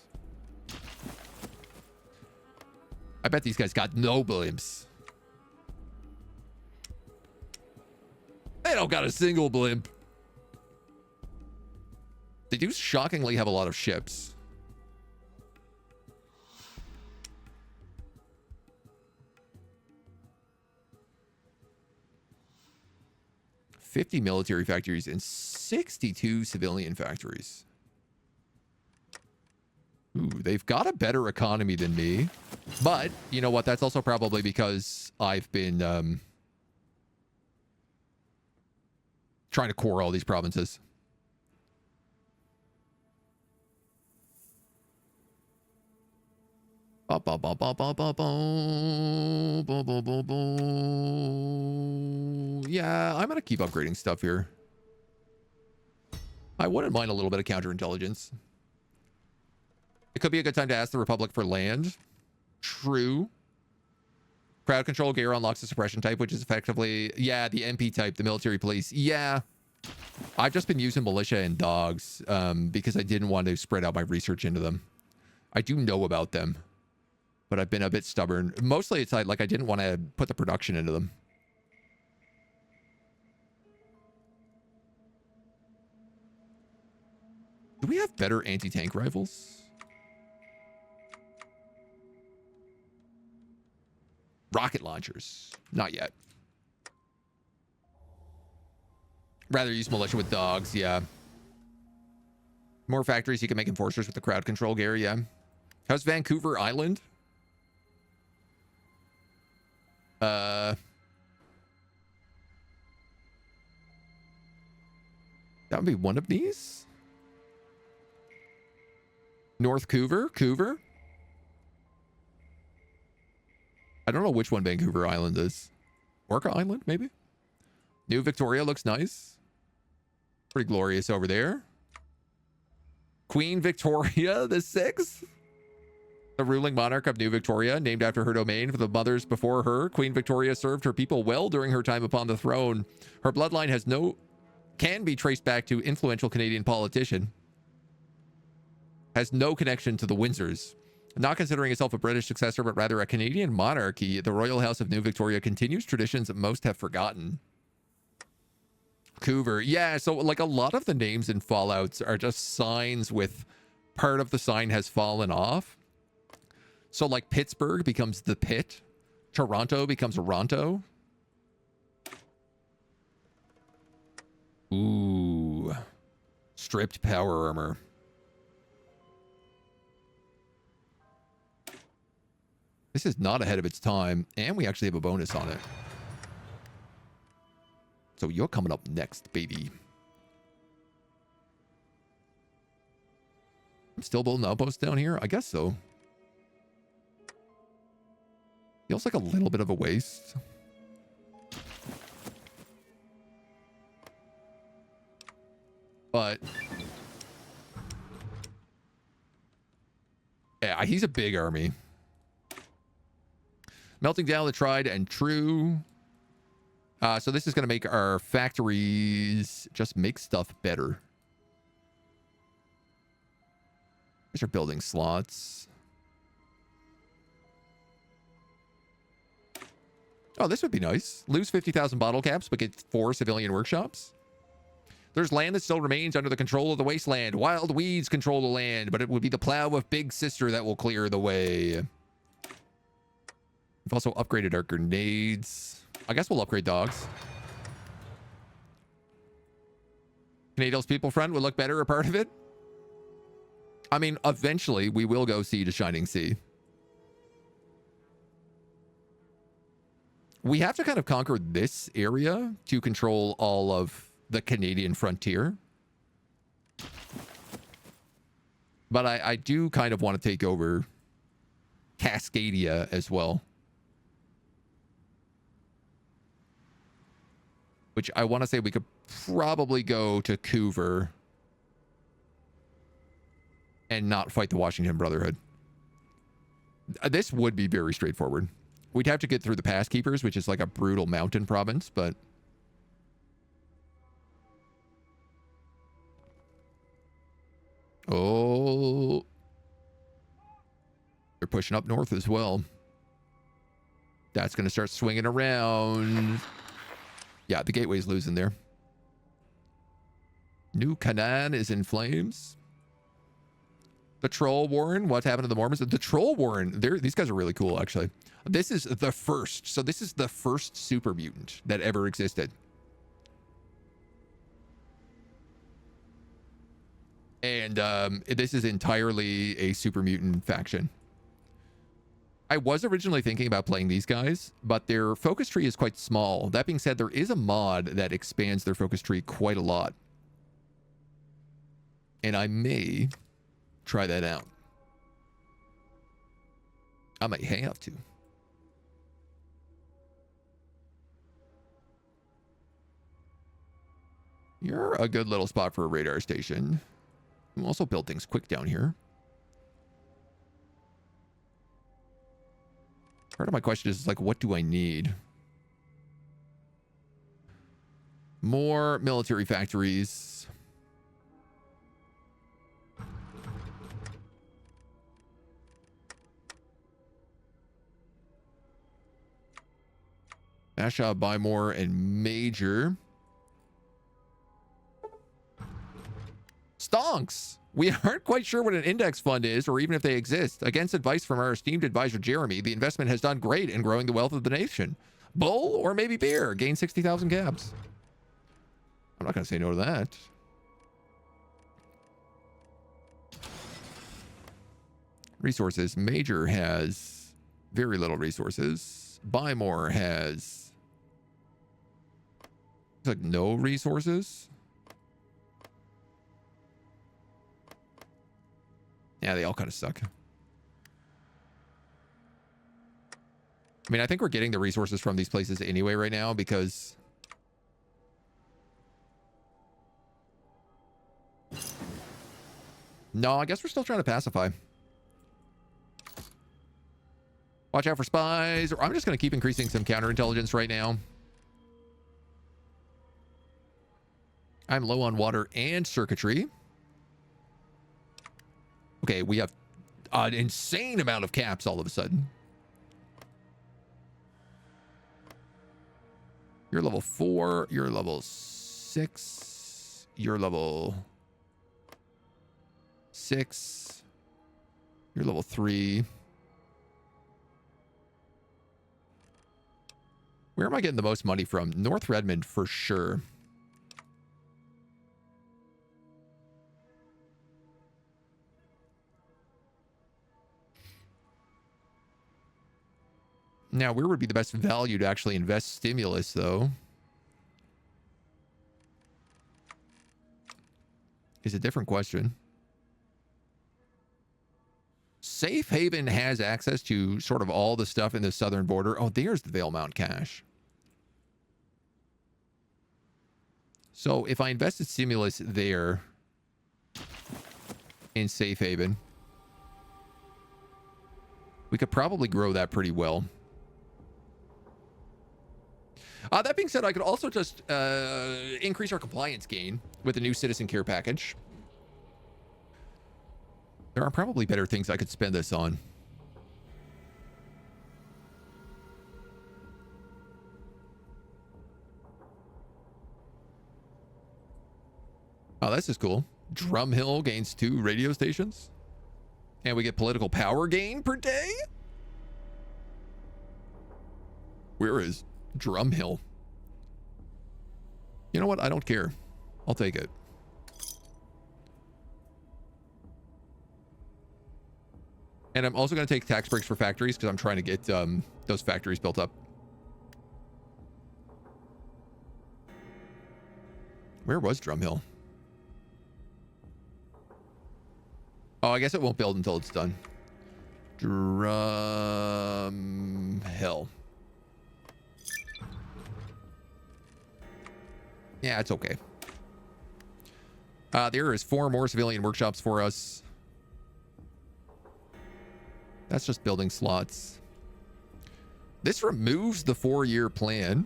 I bet these guys got no blimps. They don't got a single blimp. They do shockingly have a lot of ships. $50 military factories and 62 civilian factories. Ooh, they've got a better economy than me. But, you know what? That's also probably because I've been trying to core all these provinces. Yeah, I'm gonna keep upgrading stuff here. I wouldn't mind a little bit of counterintelligence. It could be a good time to ask the Republic for land. True. Crowd control gear unlocks the suppression type, which is effectively, yeah, the MP type, the military police. Yeah. I've just been using militia and dogs because I didn't want to spread out my research into them. I do know about them, but I've been a bit stubborn. Mostly it's like I didn't want to put the production into them. Do we have better anti-tank rifles? Rocket launchers. Not yet. Rather use militia with dogs, yeah. More factories you can make enforcers with the crowd control gear, yeah. How's Vancouver Island? That would be one of these. North Coover? I don't know which one Vancouver Island is. Orca Island, maybe? New Victoria looks nice. Pretty glorious over there. Queen Victoria the 6th? The ruling monarch of New Victoria, named after her domain for the mothers before her. Queen Victoria served her people well during her time upon the throne. Her bloodline can be traced back to influential Canadian politician. Has no connection to the Windsors. Not considering itself a British successor, but rather a Canadian monarchy, the Royal House of New Victoria continues traditions that most have forgotten. Coover. Yeah, so like a lot of the names in Fallouts are just signs with part of the sign has fallen off. So like Pittsburgh becomes the Pit. Toronto becomes Ronto. Ooh. Stripped power armor. This is not ahead of its time, and we actually have a bonus on it. So you're coming up next, baby. I'm still building outposts down here? I guess so. Feels like a little bit of a waste. But yeah, he's a big army. Melting down the tried and true. So this is going to make our factories just make stuff better. These are building slots. Oh, this would be nice. Lose 50,000 bottle caps, but get 4 civilian workshops. There's land that still remains under the control of the wasteland. Wild weeds control the land, but it would be the plow of Big Sister that will clear the way. We've also upgraded our grenades. I guess we'll upgrade dogs. Canadians People Front would look better a part of it. I mean, eventually we will go sea to shining sea. We have to kind of conquer this area to control all of the Canadian frontier. But I do kind of want to take over Cascadia as well. Which I want to say we could probably go to Couver and not fight the Washington Brotherhood. This would be very straightforward. We'd have to get through the Pass Keepers, which is like a brutal mountain province, but... Oh. They're pushing up north as well. That's going to start swinging around. Yeah, the gateway's losing there. New Canaan is in flames. The Troll Warren. What happened to the Mormons? The Troll Warren. These guys are really cool, actually. This is the first. So this is the first super mutant that ever existed. And this is entirely a super mutant faction. I was originally thinking about playing these guys, but their focus tree is quite small. That being said, there is a mod that expands their focus tree quite a lot. And I may try that out. I might have to. You're a good little spot for a radar station. We'll also build things quick down here. Part of my question is like, what do I need? More military factories. Basha, buy more, and Major. Stonks! We aren't quite sure what an index fund is, or even if they exist. Against advice from our esteemed advisor, Jeremy, the investment has done great in growing the wealth of the nation. Bull or maybe beer? Gain 60,000 cabs. I'm not going to say no to that. Resources. Major has very little resources. Buy more has like no resources. Yeah, they all kind of suck. I mean, I think we're getting the resources from these places anyway right now because... No, I guess we're still trying to pacify. Watch out for spies. I'm just going to keep increasing some counterintelligence right now. I'm low on water and circuitry. Okay, we have an insane amount of caps all of a sudden. You're level 4. You're level 6. You're level 6. You're level 3. Where am I getting the most money from? North Redmond for sure. Now, where would be the best value to actually invest stimulus, though? is a different question. Safe Haven has access to sort of all the stuff in the southern border. Oh, there's the Vale Mount cache. So if I invested Stimulus there in Safe Haven, we could probably grow that pretty well. That being said, I could also just increase our compliance gain with the new citizen care package. There are probably better things I could spend this on. Oh, this is cool. Drumhill gains 2 radio stations. And we get political power gain per day? Where is Drumhill? You know what? I don't care. I'll take it. And I'm also going to take tax breaks for factories because I'm trying to get those factories built up. Where was Drumhill? Oh, I guess it won't build until it's done. Drumhill. Yeah, it's okay. There is 4 more civilian workshops for us. That's just building slots. This removes the 4-year plan.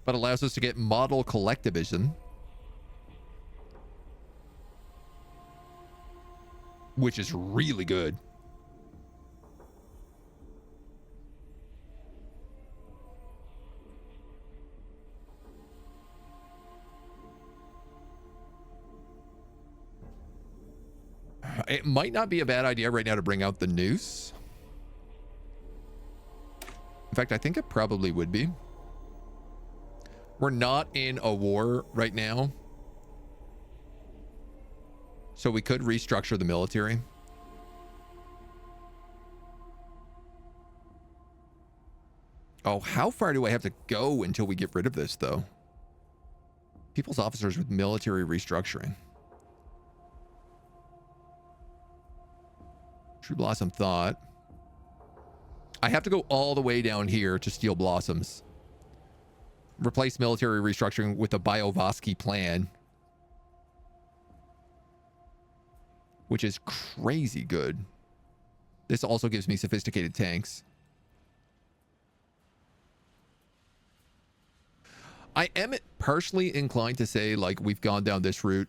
But allows us to get model collectivism. Which is really good. It might not be a bad idea right now to bring out the noose. In fact, I think it probably would be. We're not in a war right now. So we could restructure the military. Oh, how far do I have to go until we get rid of this, though? People's officers with military restructuring. True Blossom thought. I have to go all the way down here to steal blossoms. Replace military restructuring with a Biovosky plan. Which is crazy good. This also gives me sophisticated tanks. I am partially inclined to say, like, we've gone down this route.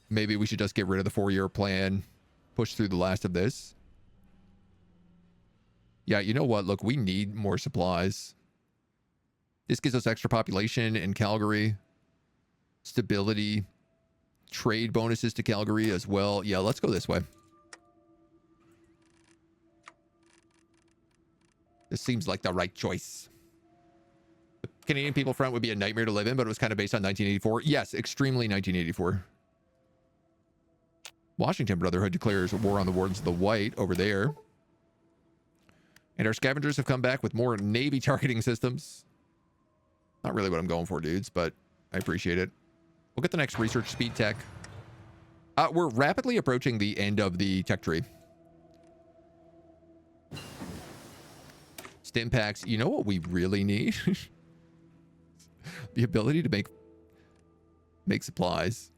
Maybe we should just get rid of the 4-year plan. Push through the last of this. Yeah, you know what? Look, we need more supplies. This gives us extra population in Calgary. Stability. Trade bonuses to Calgary as well. Yeah, let's go this way. This seems like the right choice. The Canadian People Front would be a nightmare to live in, but it was kind of based on 1984. Yes, extremely 1984. Washington Brotherhood declares war on the Wardens of the White over there. And our scavengers have come back with more Navy targeting systems. Not really what I'm going for, dudes, but I appreciate it. We'll get the next research speed tech. We're rapidly approaching the end of the tech tree. Stim packs. You know what we really need? The ability to make supplies.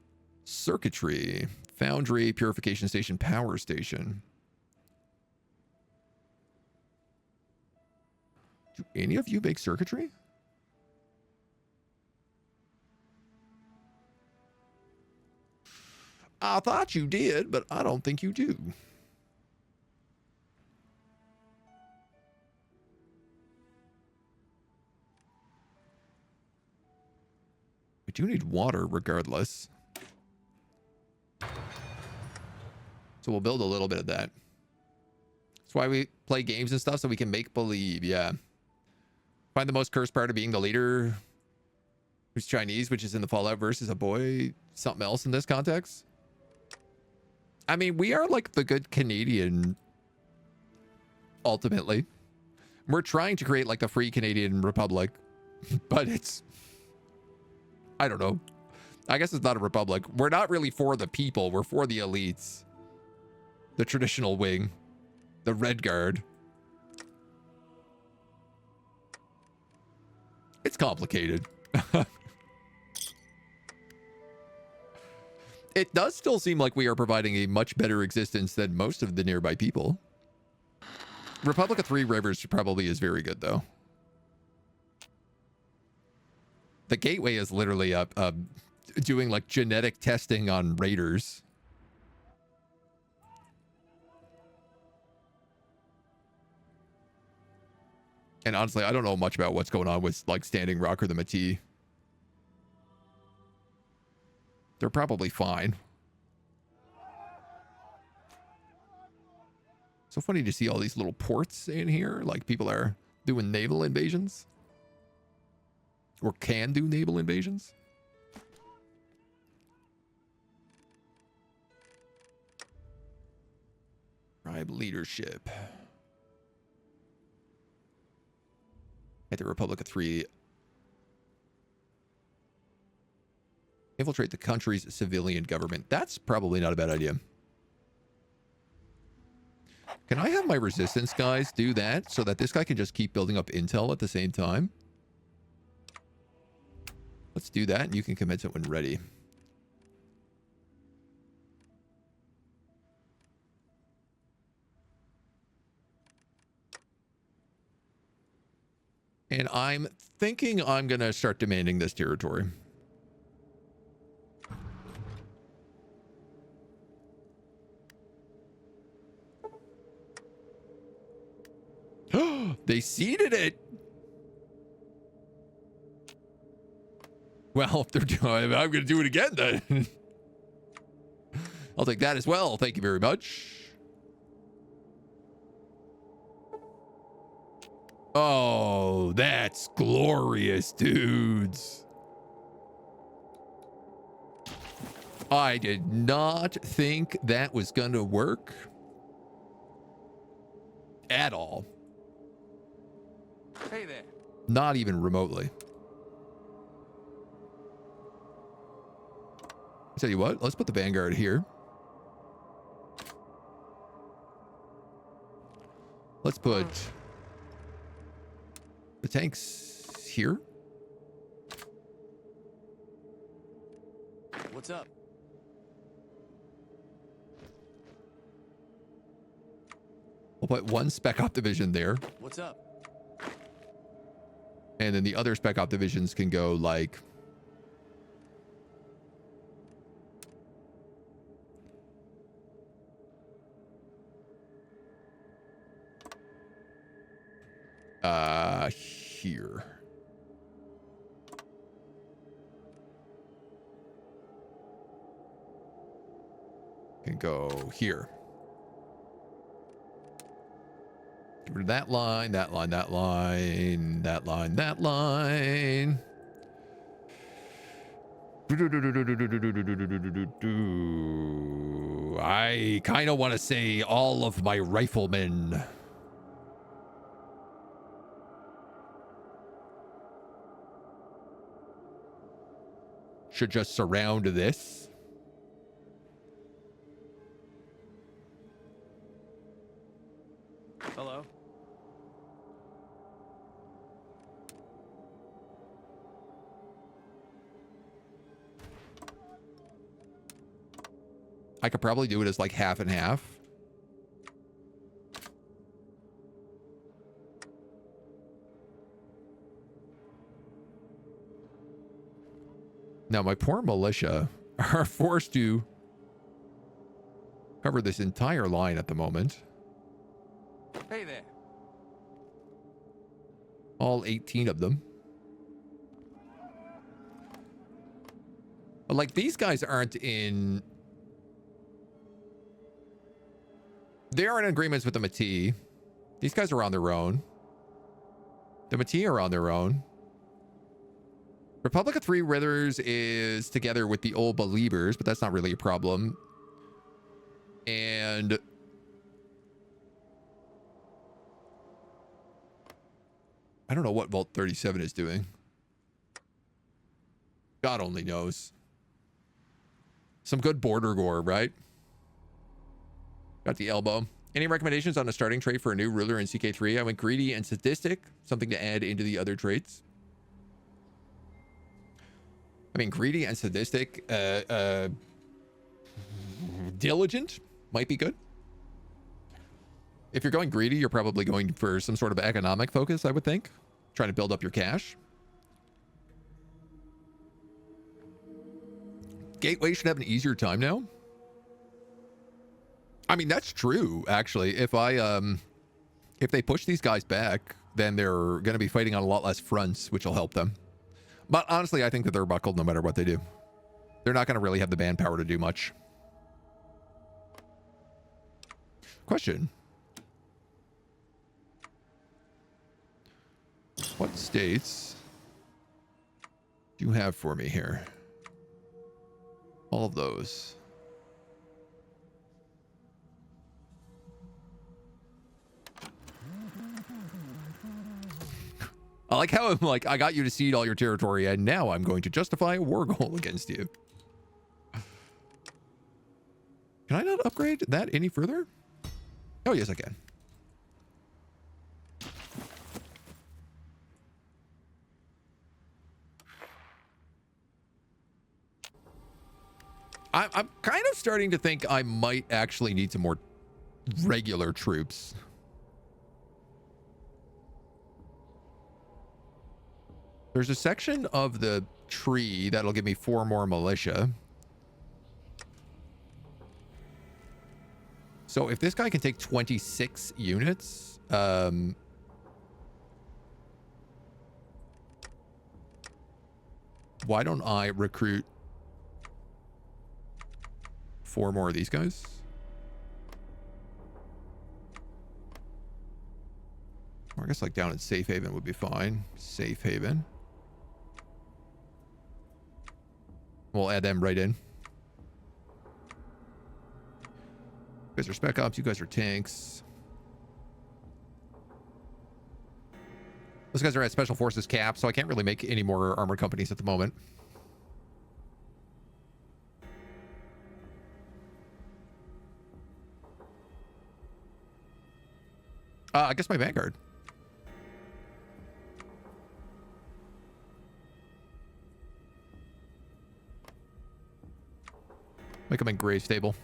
Circuitry. Foundry. Purification station. Power station. Do any of you make circuitry? I thought you did, but I don't think you do. We do need water regardless. So we'll build a little bit of that. That's why we play games and stuff, so we can make believe. Yeah. Find the most cursed part of being the leader who's Chinese, which is in the Fallout verse, is a boy something else in this context. I mean, we are like the good Canadian, ultimately. We're trying to create like the free Canadian Republic, but it's, I don't know. I guess it's not a republic. We're not really for the people. We're for the elites. The traditional wing. The Red Guard. It's complicated. It does still seem like we are providing a much better existence than most of the nearby people. Republic of Three Rivers probably is very good, though. The Gateway is literally doing like genetic testing on raiders. And honestly, I don't know much about what's going on with like Standing Rock or the Métis. They're probably fine. So funny to see all these little ports in here. Like people are doing naval invasions. Or can do naval invasions. Tribe leadership. At the Republic of Three. Infiltrate the country's civilian government. That's probably not a bad idea. Can I have my resistance guys do that so that this guy can just keep building up intel at the same time? Let's do that, and you can commence it when ready. And I'm thinking I'm going to start demanding this territory. They ceded it. Well, if they're doing, I'm going to do it again then. I'll take that as well. Thank you very much. Oh, that's glorious, dudes. I did not think that was going to work at all. Hey there. Not even remotely. I tell you what, let's put the Vanguard here. Let's put the tanks here. What's up? We'll put one Spec Op division there. What's up? And then the other Spec Op divisions can go like... here. Can go here. Get rid of that line, that line, that line, that line, that line. I kind of want to say all of my riflemen. Should just surround this. Hello? I could probably do it as like half and half. Now, my poor militia are forced to cover this entire line at the moment. Hey there. All 18 of them. But like, these guys aren't in... They are in agreements with the Métis. These guys are on their own. The Métis are on their own. Republic of Three Rivers is together with the Old Believers, but that's not really a problem. And I don't know what Vault 37 is doing. God only knows. Some good border gore, right? Got the elbow. Any recommendations on a starting trait for a new ruler in CK3? I went greedy and sadistic. Something to add into the other traits. I mean, greedy and sadistic. Diligent might be good. If you're going greedy, you're probably going for some sort of economic focus, I would think. Trying to build up your cash. Gateway should have an easier time now. I mean, that's true, actually. If they push these guys back, then they're going to be fighting on a lot less fronts, which will help them. But honestly, I think that they're buckled no matter what they do. They're not going to really have the manpower to do much. Question. What states do you have for me here? All of those. I like how I'm like, I got you to cede all your territory, and now I'm going to justify a war goal against you. Can I not upgrade that any further? Oh, yes, I can. I'm kind of starting to think I might actually need some more regular troops. There's a section of the tree that'll give me 4 more militia. So if this guy can take 26 units, why don't I recruit 4 more of these guys? Or I guess like down in Safe Haven would be fine. Safe Haven. We'll add them right in. You guys are spec ops. You guys are tanks. Those guys are at special forces cap, so I can't really make any more armored companies at the moment. I guess my Vanguard. Make them in gray stable.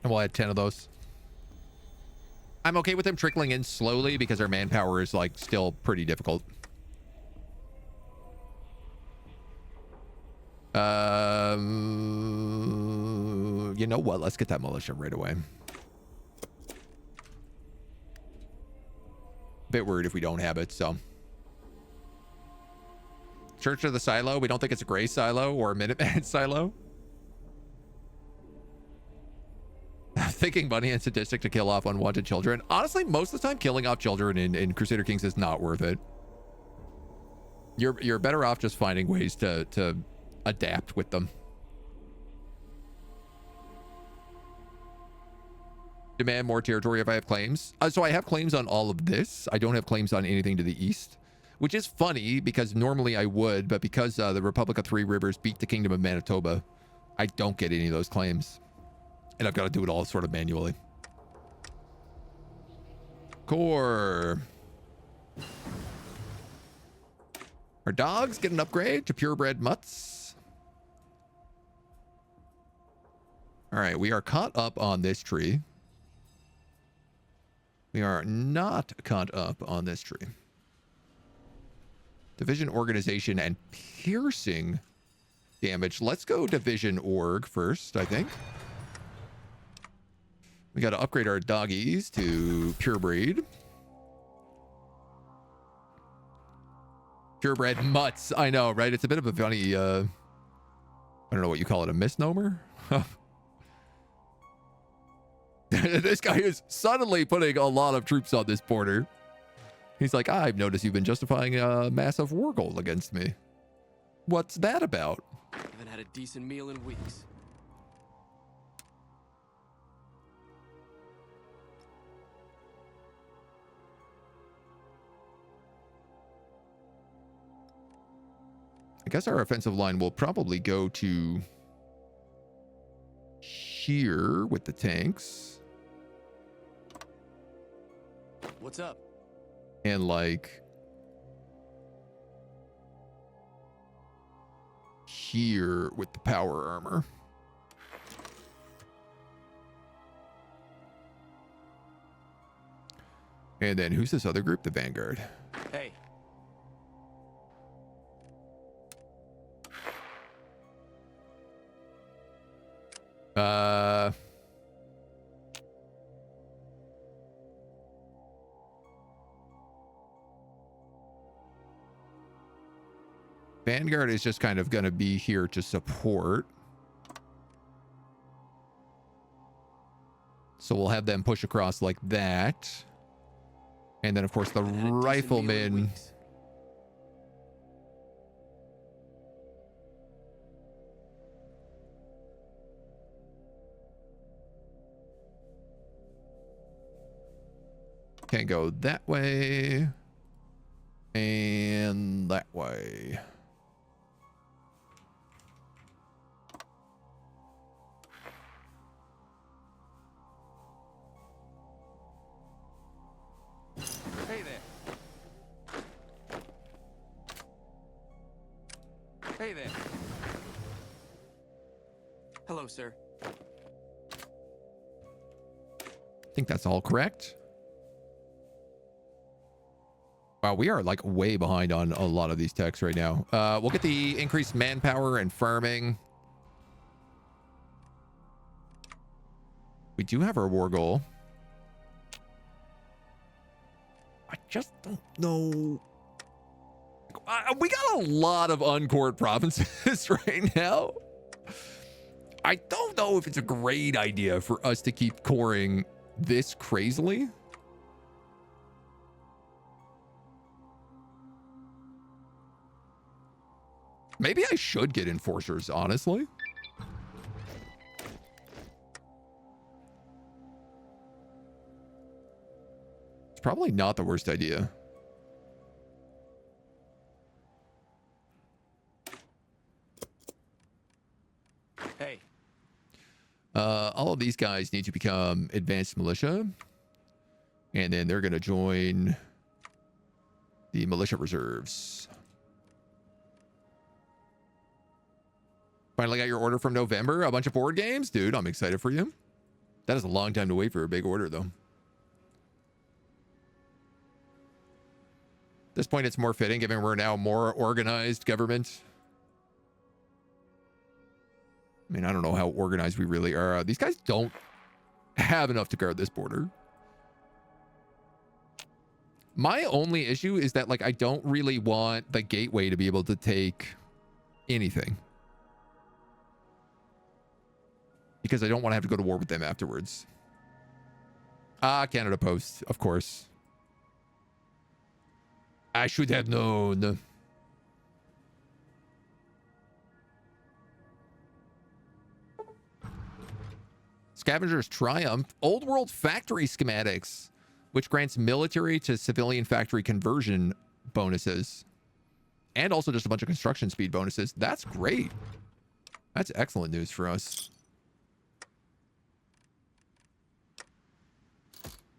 And we'll add 10 of those. I'm okay with them trickling in slowly because our manpower is like still pretty difficult. You know what? Let's get that militia right away. Bit worried if we don't have it, so. Church of the Silo. We don't think it's a gray silo or a Minuteman silo. Thinking money and sadistic to kill off unwanted children. Honestly, most of the time, killing off children in Crusader Kings is not worth it. You're better off just finding ways to adapt with them. Demand more territory if I have claims. So I have claims on all of this. I don't have claims on anything to the east, which is funny because normally I would, but because the Republic of Three Rivers beat the Kingdom of Manitoba, I don't get any of those claims. And I've got to do it all sort of manually. Core. Our dogs get an upgrade to purebred mutts. All right, we are caught up on this tree. We are not caught up on this tree. Division organization and piercing damage. Let's go division org first, I think. We got to upgrade our doggies to purebred. Purebred mutts. I know, right? It's a bit of a funny, I don't know what you call it, a misnomer? This guy is suddenly putting a lot of troops on this border. He's like, I've noticed you've been justifying a massive war goal against me. What's that about? Haven't had a decent meal in weeks. guess our offensive line will probably go to here with the tanks. What's up? And like here with the power armor. And then who's this other group? The Vanguard. Hey. Vanguard is just kind of going to be here to support. So we'll have them push across like that. And then, of course, the riflemen. Can go that way. And that way. Hey there. Hey there. Hello, sir. I think that's all correct. Wow, we are like way behind on a lot of these techs right now. We'll get the increased manpower and farming. We do have our war goal. I just don't know. We got a lot of uncored provinces right now. I don't know if it's a great idea for us to keep coring this crazily. Maybe I should get enforcers, honestly. It's probably not the worst idea. Hey. All of these guys need to become advanced militia. And then they're going to join the militia reserves. Finally got your order from November. A bunch of board games. Dude, I'm excited for you. That is a long time to wait for a big order, though. At this point, it's more fitting, given we're now more organized government. I mean, I don't know how organized we really are. These guys don't have enough to guard this border. My only issue is that, like, I don't really want the gateway to be able to take anything. Because I don't want to have to go to war with them afterwards. Canada Post, of course. I should have known. Scavenger's Triumph. Old World Factory Schematics, which grants military to civilian factory conversion bonuses. And also just a bunch of construction speed bonuses. That's great. That's excellent news for us.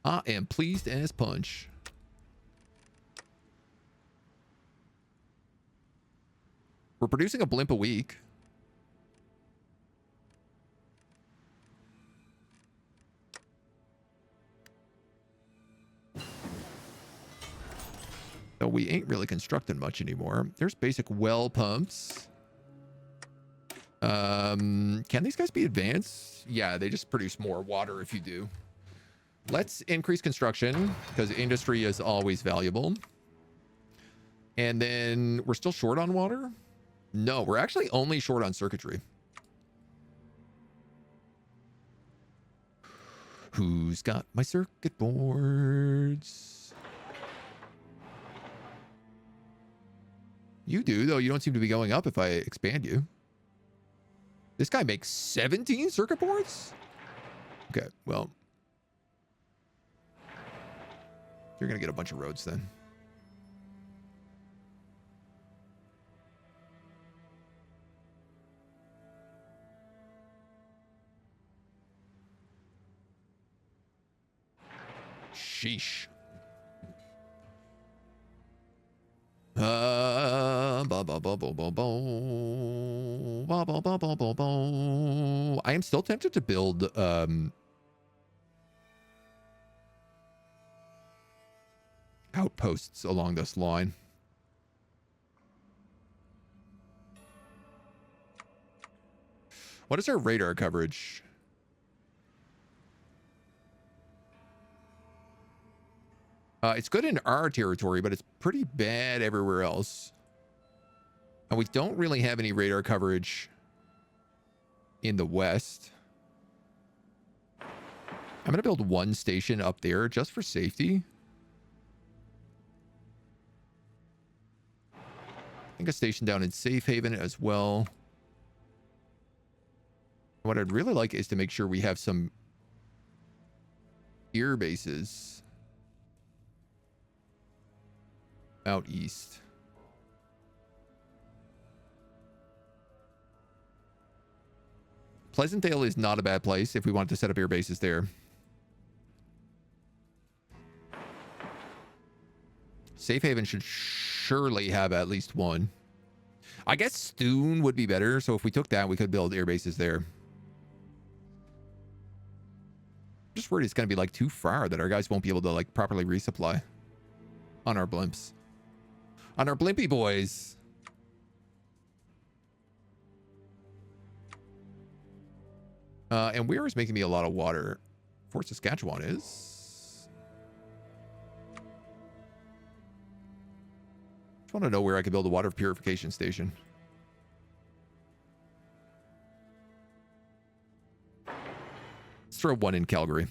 I am pleased as punch. We're producing a blimp a week. So we ain't really constructing much anymore. There's basic well pumps. Can these guys be advanced? Yeah, they just produce more water if you do. Let's increase construction because industry is always valuable. And then we're still short on water? No, we're actually only short on circuitry. Who's got my circuit boards? You do, though you don't seem to be going up if I expand you. This guy makes 17 circuit boards? Okay, well. You're going to get a bunch of roads then. Sheesh. I am still tempted to build outposts along this line. What is our radar coverage? It's good in our territory, but it's pretty bad everywhere else. And we don't really have any radar coverage in the west. I'm going to build one station up there just for safety. I think a station down in Safe Haven as well. What I'd really like is to make sure we have some air bases out east. Pleasantdale is not a bad place if we want to set up air bases there. Safe Haven should surely have at least one. I guess Stoon would be better, so if we took that, we could build air bases there. Just worried it's going to be like too far that our guys won't be able to like properly resupply on our blimps. On our blimpy boys. And where is making me a lot of water? Fort Saskatchewan is. Just want to know where I can build a water purification station. Let's throw one in Calgary.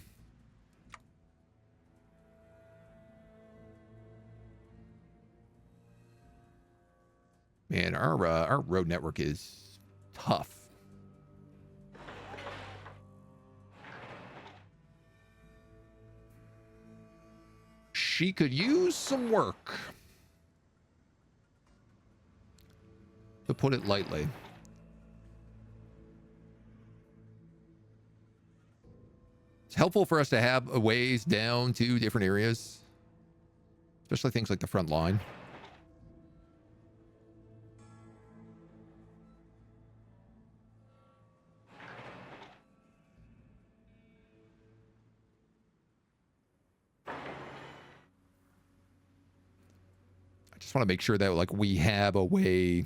Man, our road network is tough. She could use some work, to put it lightly. It's helpful for us to have a ways down to different areas, especially things like the front line. Just want to make sure that like we have a way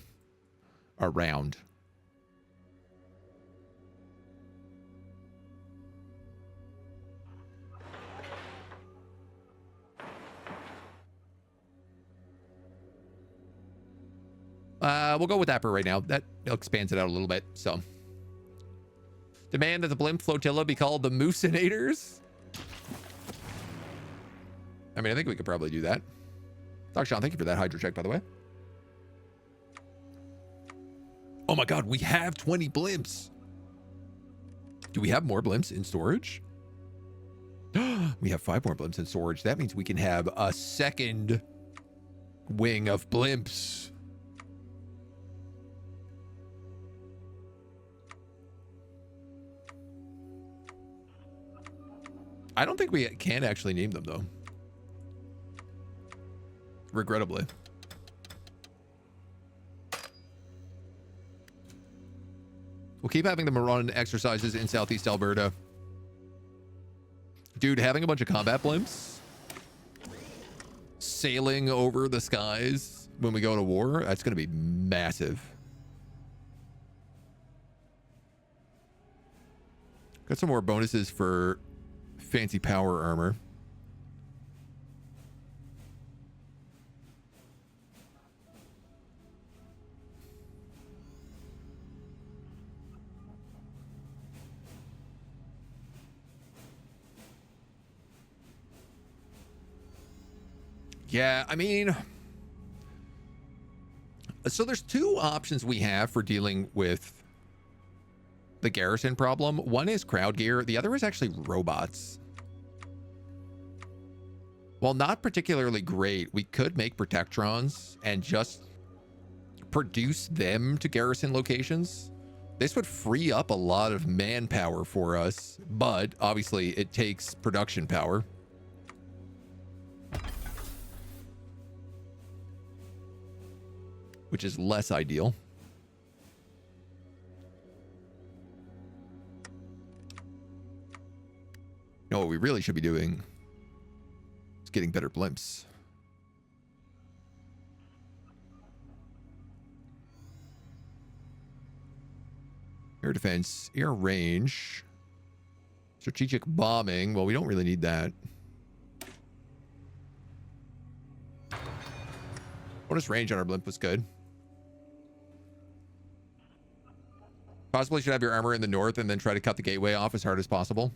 around. We'll go with that for right now. That expands it out a little bit. So, demand that the blimp flotilla be called the Moosinators. I mean, I think we could probably do that. Dr. Sean, thank you for that hydro check, by the way. Oh my god, we have 20 blimps. Do we have more blimps in storage? We have 5 more blimps in storage. That means we can have a second wing of blimps. I don't think we can actually name them, though. Regrettably. We'll keep having them run exercises in Southeast Alberta. Dude, having a bunch of combat blimps sailing over the skies when we go to war, that's going to be massive. Got some more bonuses for fancy power armor. Yeah, I mean, so there's 2 options we have for dealing with the garrison problem. One is crowd gear. The other is actually robots. While not particularly great, we could make protectrons and just produce them to garrison locations. This would free up a lot of manpower for us, but obviously it takes production power. which is less ideal. No, what we really should be doing is getting better blimps. Air defense, air range, strategic bombing. Well, we don't really need that. Bonus range on our blimp was good. Possibly should have your armor in the north and then try to cut the gateway off as hard as possible.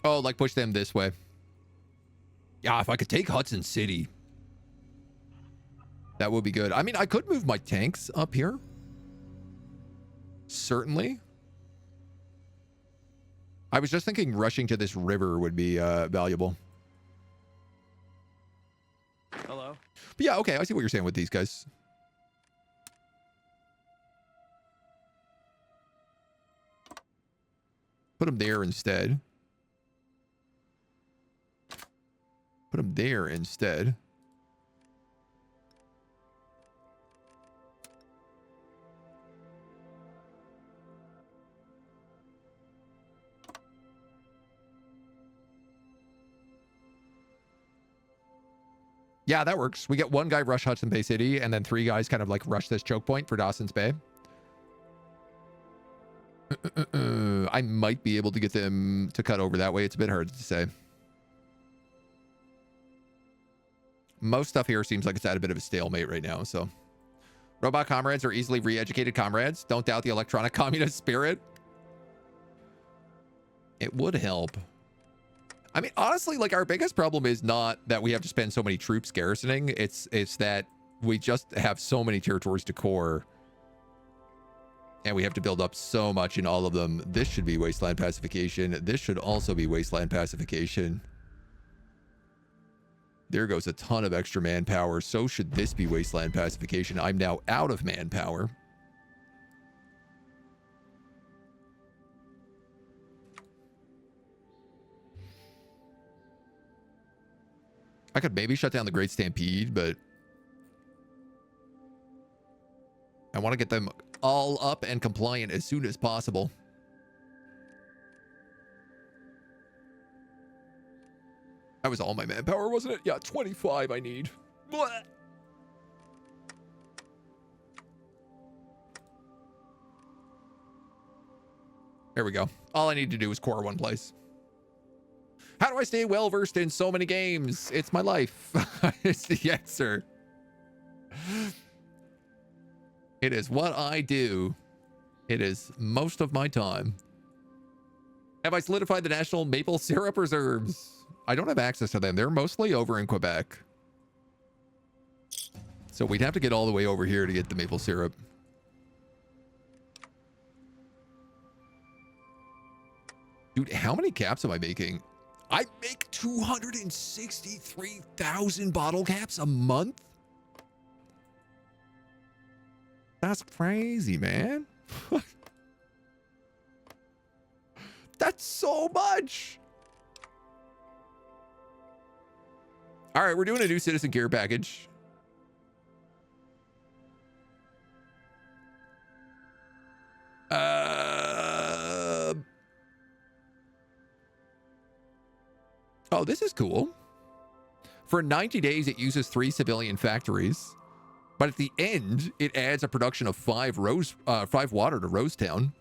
Oh, like push them this way. Yeah, if I could take Hudson City, that would be good. I mean, I could move my tanks up here. Certainly. I was just thinking rushing to this river would be valuable. Hello. But yeah, okay, I see what you're saying with these guys. Put them there instead. Put them there instead. Yeah, that works. We get one guy rush Hudson Bay City, and then 3 guys kind of like rush this choke point for Dawson's Bay. I might be able to get them to cut over that way. It's a bit hard to say. Most stuff here seems like it's at a bit of a stalemate right now, so. Robot comrades are easily re-educated comrades. Don't doubt the electronic communist spirit. It would help. I mean, honestly, like, our biggest problem is not that we have to spend so many troops garrisoning. It's that we just have so many territories to core. And we have to build up so much in all of them. This should be wasteland pacification. This should also be wasteland pacification. There goes a ton of extra manpower. So should this be wasteland pacification. I'm now out of manpower. I could maybe shut down the Great Stampede, but I want to get them all up and compliant as soon as possible. That was all my manpower, wasn't it? Yeah, 25 I need. Blah. There we go. All I need to do is core one place. How do I stay well versed in so many games? It's my life. It's the answer. It is what I do. It is most of my time. Have I solidified the national maple syrup reserves? I don't have access to them. They're mostly over in Quebec. So we'd have to get all the way over here to get the maple syrup. Dude, how many caps am I making? I make 263,000 bottle caps a month? That's crazy, man. That's so much. All right, we're doing a new citizen gear package. Oh, this is cool. For 90 days, it uses 3 civilian factories. But at the end, it adds a production of 5 water to Rosetown.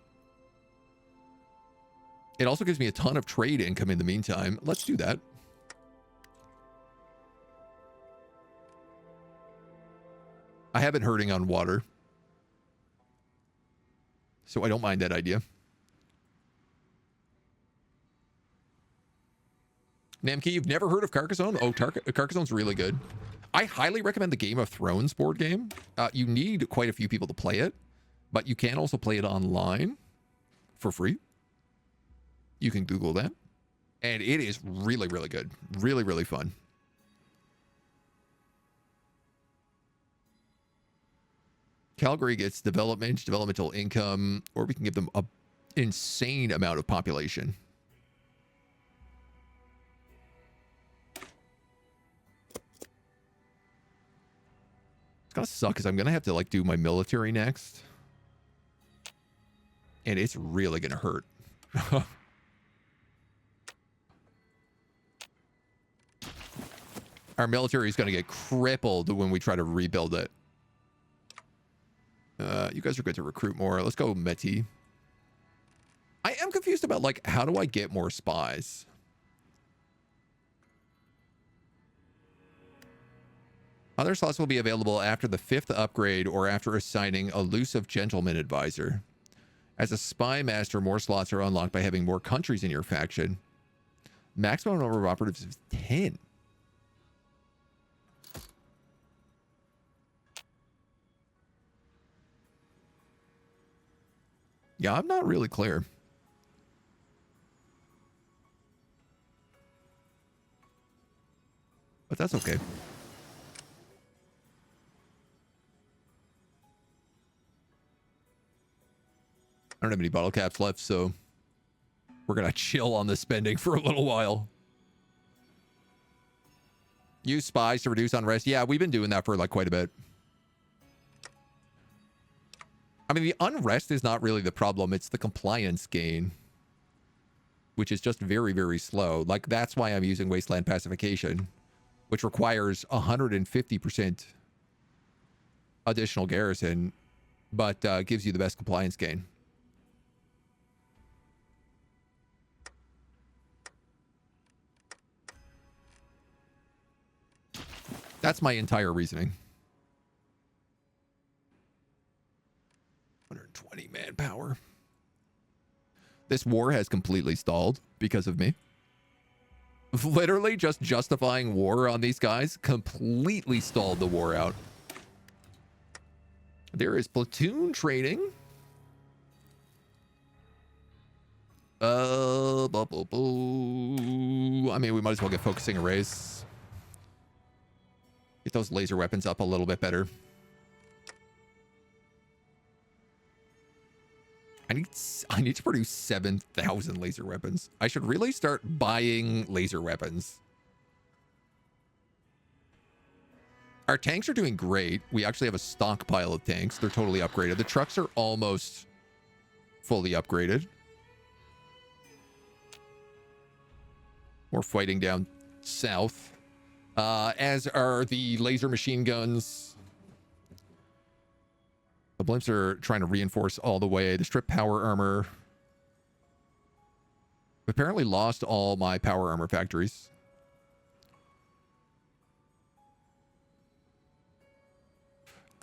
It also gives me a ton of trade income in the meantime. Let's do that. I have been hurting on water, so I don't mind that idea. Namkey, you've never heard of Carcassonne? Oh, Carcassonne's really good. I highly recommend the Game of Thrones board game. You need quite a few people to play it, but you can also play it online for free. You can Google that. And it is really, really good. Really, really fun. Calgary gets developmental income, or we can give them an insane amount of population. gonna suck because I'm gonna have to like do my military next. And it's really gonna hurt. Our military is gonna get crippled when we try to rebuild it. You guys are good to recruit more. Let's go Meti. I am confused about like, how do I get more spies? Other slots will be available after the 5th upgrade or after assigning elusive gentleman advisor. As a spy master, more slots are unlocked by having more countries in your faction. Maximum number of operatives is 10. Yeah, I'm not really clear. But that's okay. I don't have any bottle caps left, so we're going to chill on the spending for a little while. Use spies to reduce unrest. Yeah, we've been doing that for like quite a bit. I mean, the unrest is not really the problem. It's the compliance gain, which is just very, very slow. Like, that's why I'm using Wasteland Pacification, which requires 150% additional garrison, but gives you the best compliance gain. That's my entire reasoning. 120 manpower. This war has completely stalled because of me. Literally just justifying war on these guys completely stalled the war out. There is platoon training. I mean, we might as well get focusing arrays. Get those laser weapons up a little bit better. I need to produce 7,000 laser weapons. I should really start buying laser weapons. Our tanks are doing great. We actually have a stockpile of tanks. They're totally upgraded. The trucks are almost fully upgraded. More fighting down south. As are the laser machine guns. The blimps are trying to reinforce all the way. The strip power armor. I've apparently lost all my power armor factories.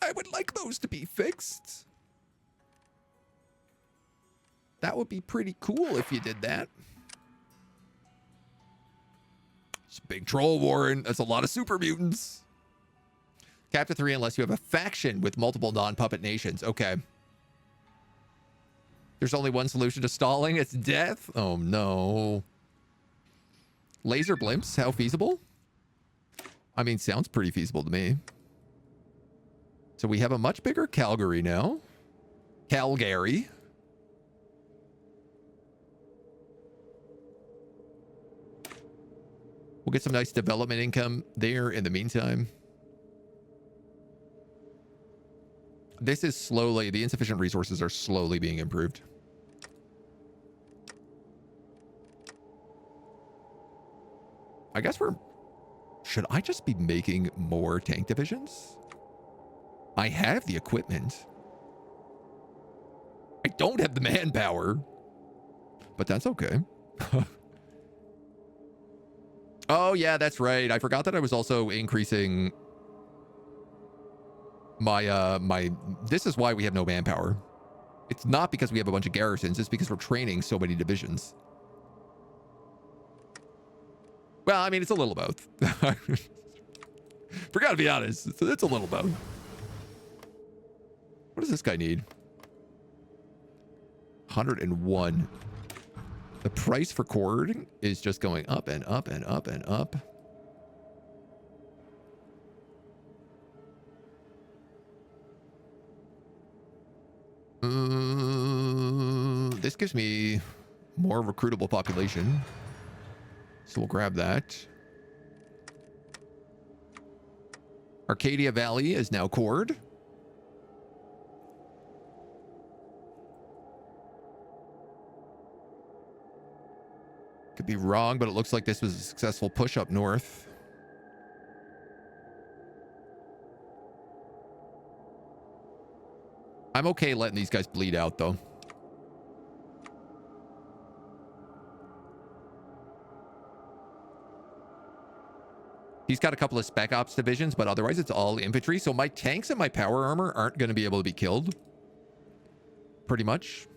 I would like those to be fixed. That would be pretty cool if you did that. It's a big troll warren. That's a lot of super mutants. Cap to 3 unless you have a faction with multiple non-puppet nations. Okay. There's only one solution to stalling. It's death. Oh, no. Laser blimps. How feasible? I mean, sounds pretty feasible to me. So we have a much bigger Calgary now. Calgary. We'll get some nice development income there in the meantime. This is slowly, the insufficient resources are slowly being improved. I guess should I just be making more tank divisions? I have the equipment. I don't have the manpower, but that's okay. Oh yeah, that's right. I forgot that I was also increasing my this is why we have no manpower. It's not because we have a bunch of garrisons, it's because we're training so many divisions. Well, I mean, it's a little both. Forgot to be honest. It's a little both. What does this guy need? 101. The price for coordinating is just going up and up and up and up. This gives me more recruitable population. So we'll grab that. Arcadia Valley is now cored. Could be wrong, but it looks like this was a successful push up north. I'm okay letting these guys bleed out, though. He's got a couple of spec ops divisions, but otherwise it's all infantry. So my tanks and my power armor aren't going to be able to be killed. Pretty much.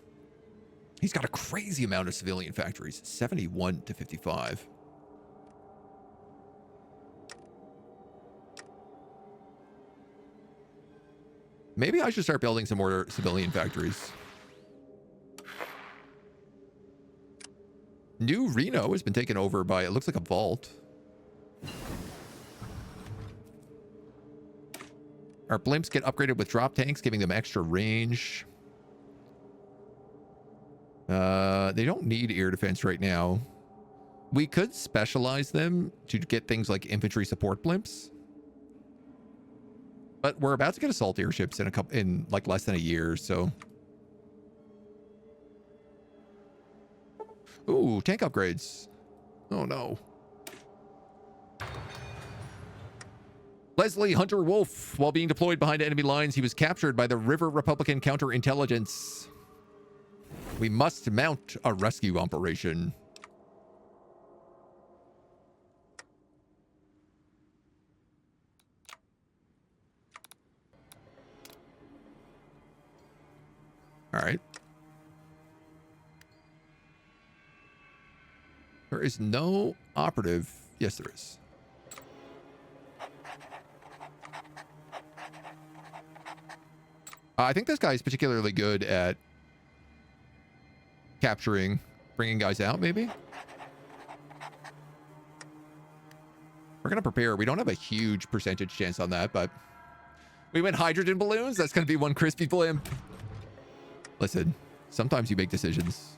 He's got a crazy amount of civilian factories. 71 to 55. Maybe I should start building some more civilian factories. New Reno has been taken over by, it looks like a vault. Our blimps get upgraded with drop tanks, giving them extra range. They don't need air defense right now. We could specialize them to get things like infantry support blimps. But we're about to get assault airships in like less than a year, so. Ooh, tank upgrades. Oh no. Leslie Hunter Wolf, while being deployed behind enemy lines, he was captured by the River Republican counterintelligence. We must mount a rescue operation. All right. There is no operative. Yes, there is. I think this guy is particularly good at capturing, bringing guys out, maybe. We're going to prepare. We don't have a huge percentage chance on that, but we went hydrogen balloons. That's going to be one crispy blimp. Listen, sometimes you make decisions.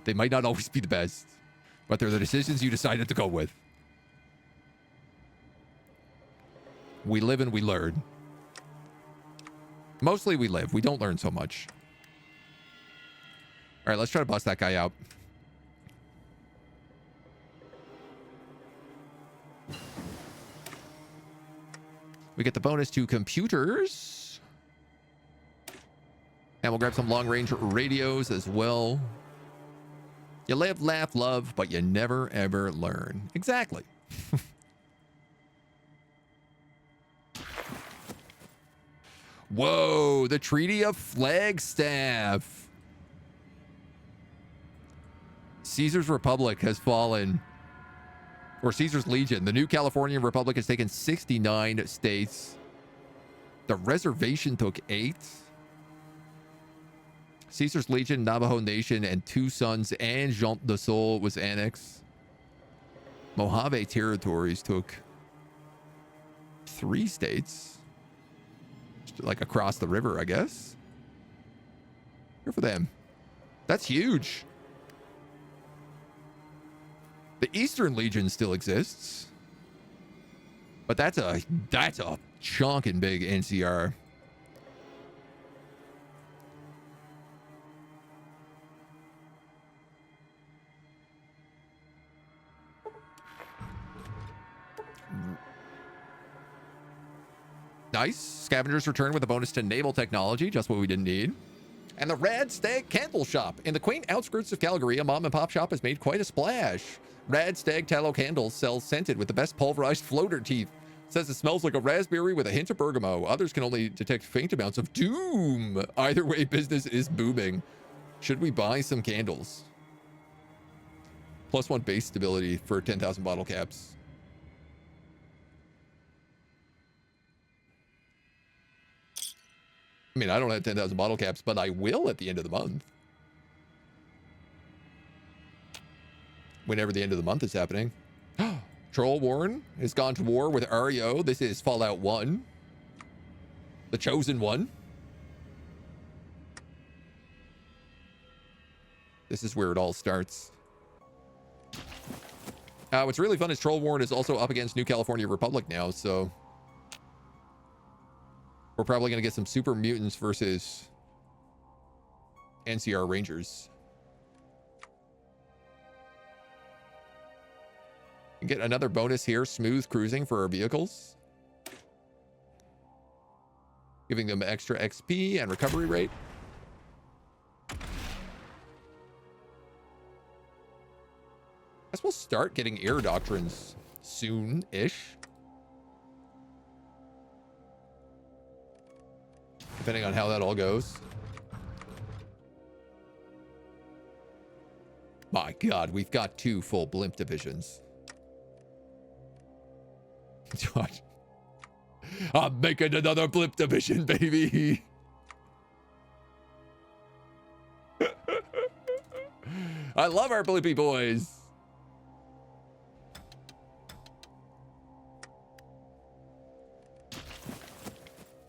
They might not always be the best, but they're the decisions you decided to go with. We live and we learn. Mostly we live. We don't learn so much. All right, let's try to bust that guy out. We get the bonus to computers. And we'll grab some long-range radios as well. You live, laugh, love, but you never, ever learn. Exactly. Whoa, the Treaty of Flagstaff. Caesar's Republic has fallen. Or Caesar's Legion. The new California Republic has taken 69 states. The reservation took 8. Caesar's Legion, Navajo Nation, and Tucson's and Jean de Sol was annexed. Mojave Territories took 3 states. Like across the river, I guess. Good for them. That's huge. The Eastern Legion still exists. But that's a chonkin' big NCR. Nice. Scavengers return with a bonus to naval technology, just what we didn't need. And the Rad Stag Candle Shop. In the quaint outskirts of Calgary, a mom and pop shop has made quite a splash. Rad Stag Tallow Candles sells scented with the best pulverized floater teeth. Says it smells like a raspberry with a hint of bergamot. Others can only detect faint amounts of doom. Either way, business is booming. Should we buy some candles? +1 base stability for 10,000 bottle caps. I mean, I don't have 10,000 bottle caps, but I will at the end of the month. Whenever the end of the month is happening. Troll Warren has gone to war with Ario. This is Fallout 1. The Chosen One. This is where it all starts. What's really fun is Troll Warren is also up against New California Republic now, so We're probably going to get some super mutants versus NCR Rangers. And get another bonus here, smooth cruising for our vehicles. Giving them extra XP and recovery rate. I guess we'll start getting air doctrines soon-ish. Depending on how that all goes. My God, we've got 2 full blimp divisions. I'm making another blimp division, baby. I love our blimpy boys.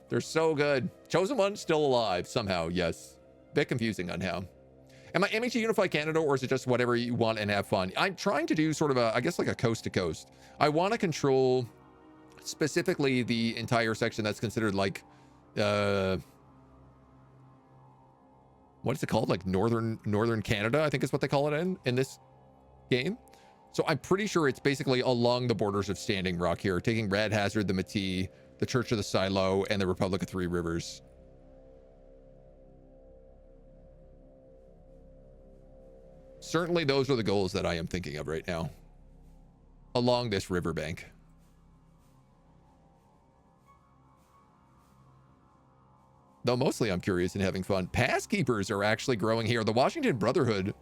They're so good. Chosen One still alive somehow, yes. Bit confusing on how. Am I aiming to unify Canada, or is it just whatever you want and have fun? I'm trying to do sort of a, I guess like a coast to coast. I want to control specifically the entire section that's considered like, what is it called? Like northern Canada, I think is what they call it in this game. So I'm pretty sure it's basically along the borders of Standing Rock here, taking Rad Hazard, the Métis, the Church of the Silo, and the Republic of Three Rivers. Certainly those are the goals that I am thinking of right now. Along this riverbank. Though mostly I'm curious and having fun. Passkeepers are actually growing here. The Washington Brotherhood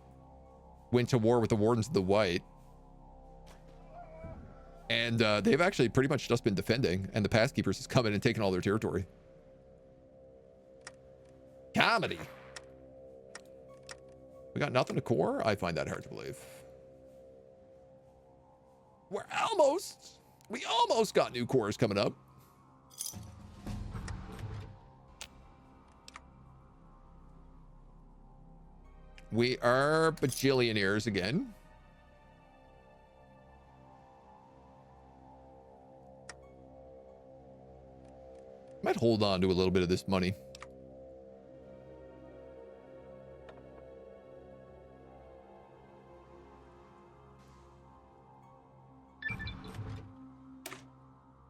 went to war with the Wardens of the White. And they've actually pretty much just been defending. And the Passkeepers has come in and taken all their territory. Comedy. We got nothing to core? I find that hard to believe. We almost got new cores coming up. We are bajillionaires again. Might hold on to a little bit of this money.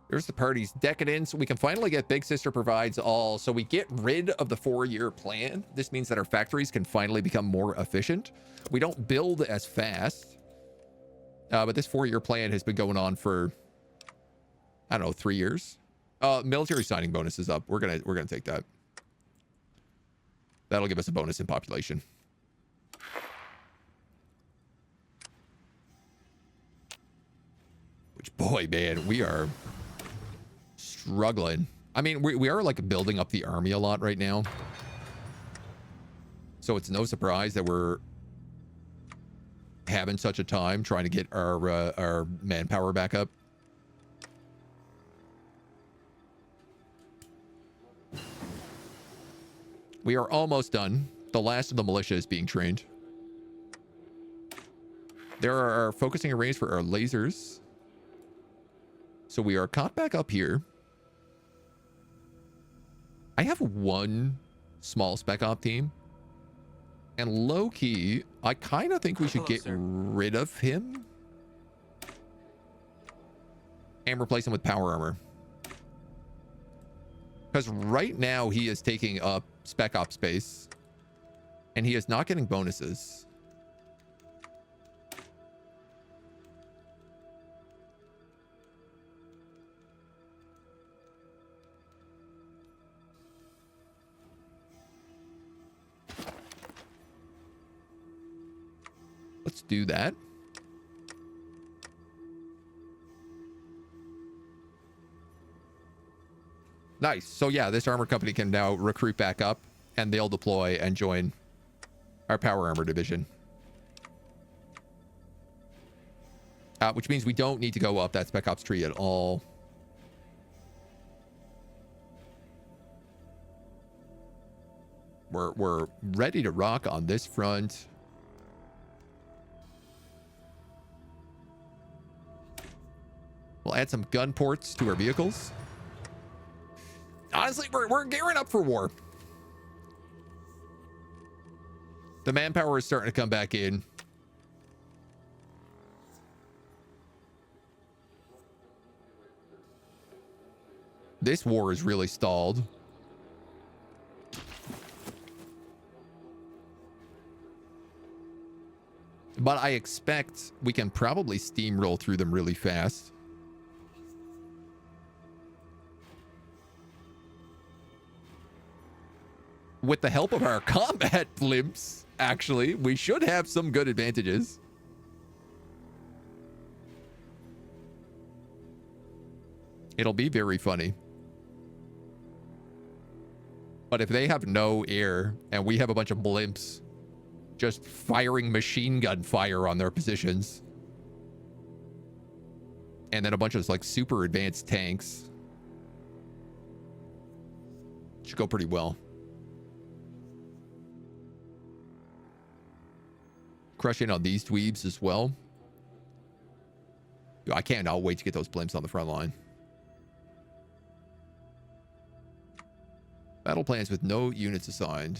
There's the party's decadence. We can finally get Big Sister provides all. So we get rid of the 4-year plan. This means that our factories can finally become more efficient. We don't build as fast. But this 4-year plan has been going on for, I don't know, 3 years. Military signing bonus is up. We're gonna take that. That'll give us a bonus in population. Which, boy, man, we are struggling. I mean, we are like building up the army a lot right now. So it's no surprise that we're having such a time trying to get our manpower back up. We are almost done. The last of the militia is being trained. There are focusing arrays for our lasers. So we are caught back up here. I have one small spec op team. And low key, I kind of think we should get rid of him. And replace him with power armor. Because right now he is taking up spec op space. And he is not getting bonuses. Let's do that. Nice. So yeah, this armor company can now recruit back up and they'll deploy and join our power armor division. Which means we don't need to go up that spec ops tree at all. We're ready to rock on this front. We'll add some gun ports to our vehicles. Honestly, we're gearing up for war. The manpower is starting to come back in. This war is really stalled. But I expect we can probably steamroll through them really fast. With the help of our combat blimps, actually, we should have some good advantages. It'll be very funny. But if they have no air and we have a bunch of blimps just firing machine gun fire on their positions, and then a bunch of like super advanced tanks, should go pretty well. Crush in on these dweebs as well. I cannot wait to get those blimps on the front line. Battle plans with no units assigned.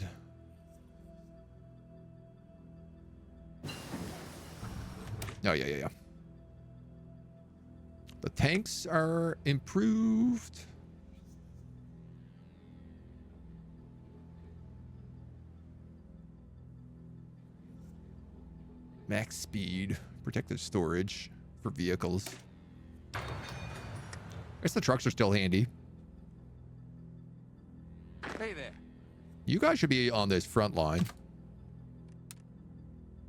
Oh, yeah. The tanks are improved. Max speed. Protective storage for vehicles. I guess the trucks are still handy. Hey there. You guys should be on this front line.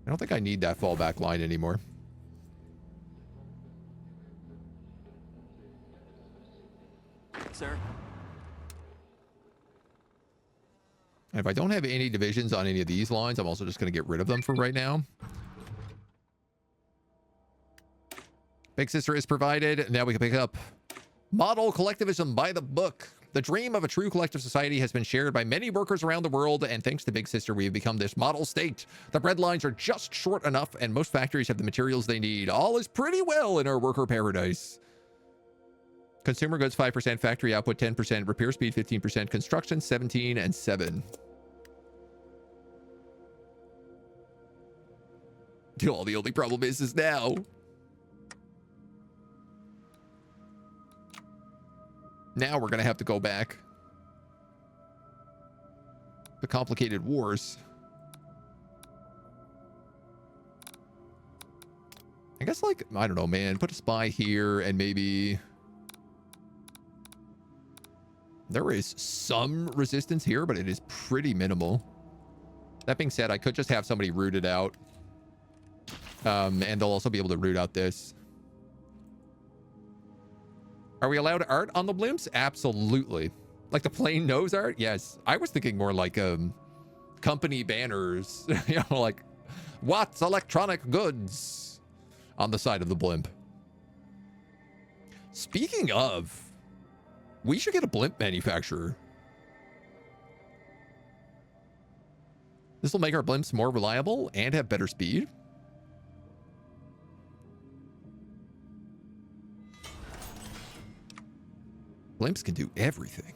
I don't think I need that fallback line anymore. Sir. And if I don't have any divisions on any of these lines, I'm also just going to get rid of them for right now. Big Sister is provided. Now we can pick up Model Collectivism by the Book. The dream of a true collective society has been shared by many workers around the world, and thanks to Big Sister, we have become this model state. The bread lines are just short enough, and most factories have the materials they need. All is pretty well in our worker paradise. Consumer goods 5%, factory output 10%, repair speed 15%, construction 17 and 7. All the only problem is now. Now we're going to have to go back. The complicated wars. I guess, like, I don't know, man. Put a spy here and maybe... There is some resistance here, but it is pretty minimal. That being said, I could just have somebody root it out. And they'll also be able to root out this. Are we allowed art on the blimps? Absolutely. Like the plain nose art? Yes. I was thinking more like company banners. You know, like Watts Electronic Goods on the side of the blimp. Speaking of, we should get a blimp manufacturer. This will make our blimps more reliable and have better speed. Blimps can do everything.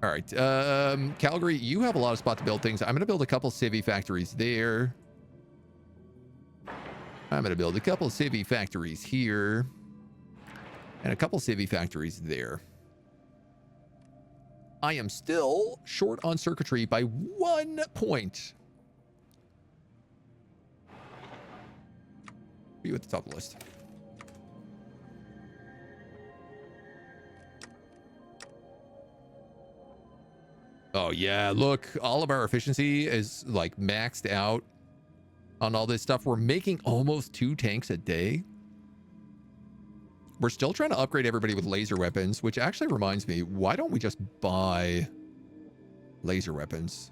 All right. Calgary, you have a lot of spot to build things. I'm going to build a couple civvy factories there. I'm going to build a couple civvy factories here. And a couple civvy factories there. I am still short on circuitry by 1 point. Be at the top of the list. Oh, yeah. Look, all of our efficiency is like maxed out on all this stuff. We're making almost 2 tanks a day. We're still trying to upgrade everybody with laser weapons, which actually reminds me, why don't we just buy laser weapons?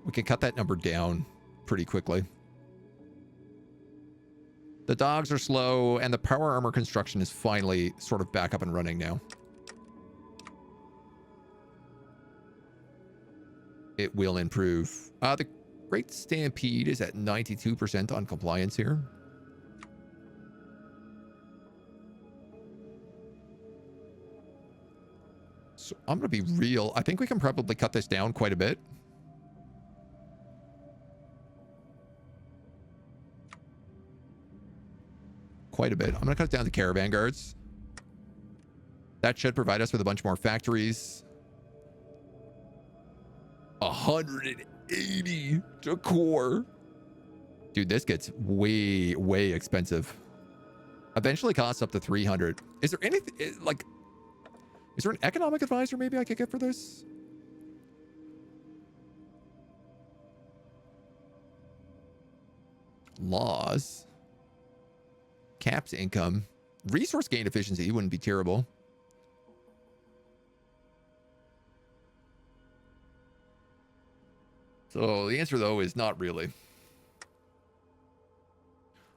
We can cut that number down pretty quickly. The dogs are slow, and the power armor construction is finally sort of back up and running now. It will improve. The Great Stampede is at 92% on compliance here. So I'm going to be real. I think we can probably cut this down quite a bit. Quite a bit. I'm going to cut it down to caravan guards. That should provide us with a bunch more factories. 180 to core. Dude, this gets way, way expensive. Eventually costs up to 300. Is there anything, like, is there an economic advisor maybe I could get for this? Laws. Caps income. Resource gain efficiency wouldn't be terrible. So the answer, though, is not really.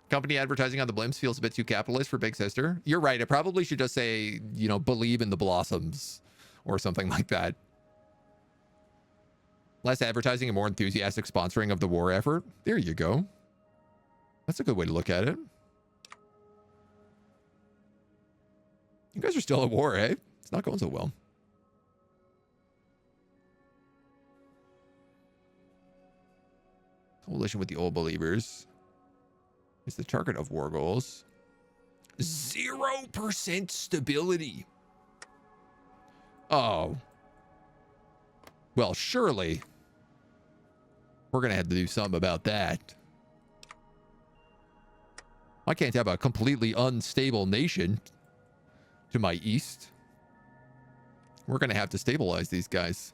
Company advertising on the blimps feels a bit too capitalist for Big Sister. You're right. It probably should just say, you know, believe in the blossoms or something like that. Less advertising and more enthusiastic sponsoring of the war effort. There you go. That's a good way to look at it. You guys are still at war, eh? It's not going so well. Coalition with the Old Believers is the target of war goals. 0% stability. Oh. Well, surely we're going to have to do something about that. I can't have a completely unstable nation to my east. We're going to have to stabilize these guys.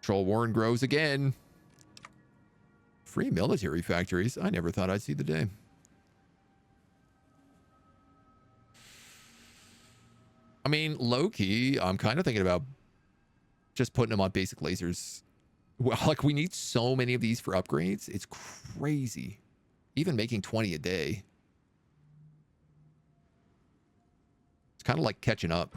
Troll Warren grows again. Free military factories. I never thought I'd see the day. I mean, low-key, I'm kind of thinking about just putting them on basic lasers. Well, like, we need so many of these for upgrades. It's crazy. Even making 20 a day. It's kind of like catching up.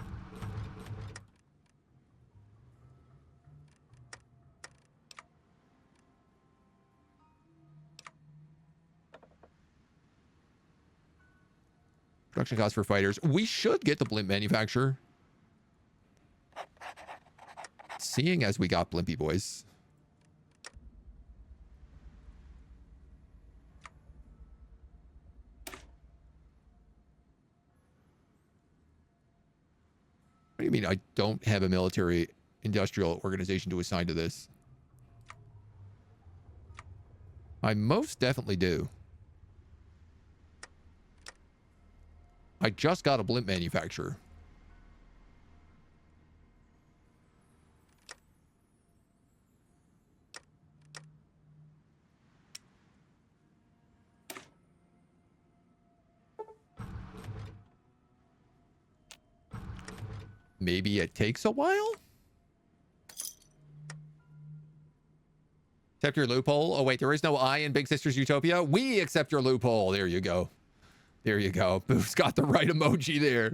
Production costs for fighters. We should get the blimp manufacturer. Seeing as we got blimpy boys. What do you mean I don't have a military industrial organization to assign to this? I most definitely do. I just got a blimp manufacturer. Maybe it takes a while? Accept your loophole. Oh, wait, there is no I in Big Sister's Utopia. We accept your loophole. There you go. There you go. Boo's got the right emoji there.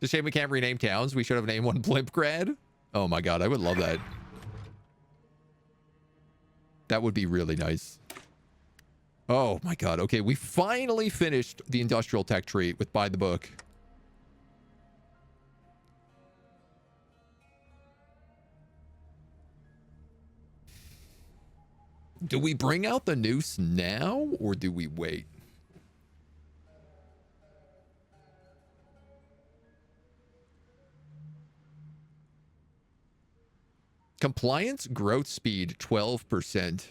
It's a shame we can't rename towns. We should have named one Blimpgrad. Oh my god, I would love that. That would be really nice. Oh my god. Okay, we finally finished the industrial tech tree with By the Book. Do we bring out the noose now, or do we wait? Compliance growth speed 12%.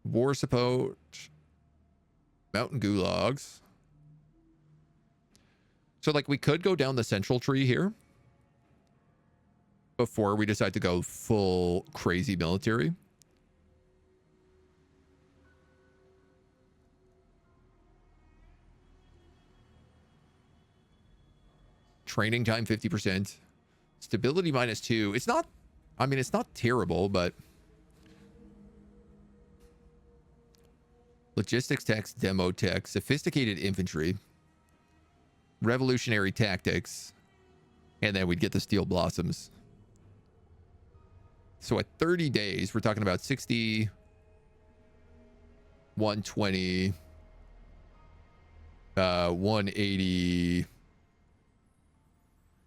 War support. Mountain gulags. So like we could go down the central tree here before we decide to go full crazy military. Training time 50%. Stability -2. It's not, I mean, it's not terrible, but logistics tech, demo tech, sophisticated infantry, revolutionary tactics, and then we'd get the steel blossoms. So at 30 days, we're talking about 60, 120, 180.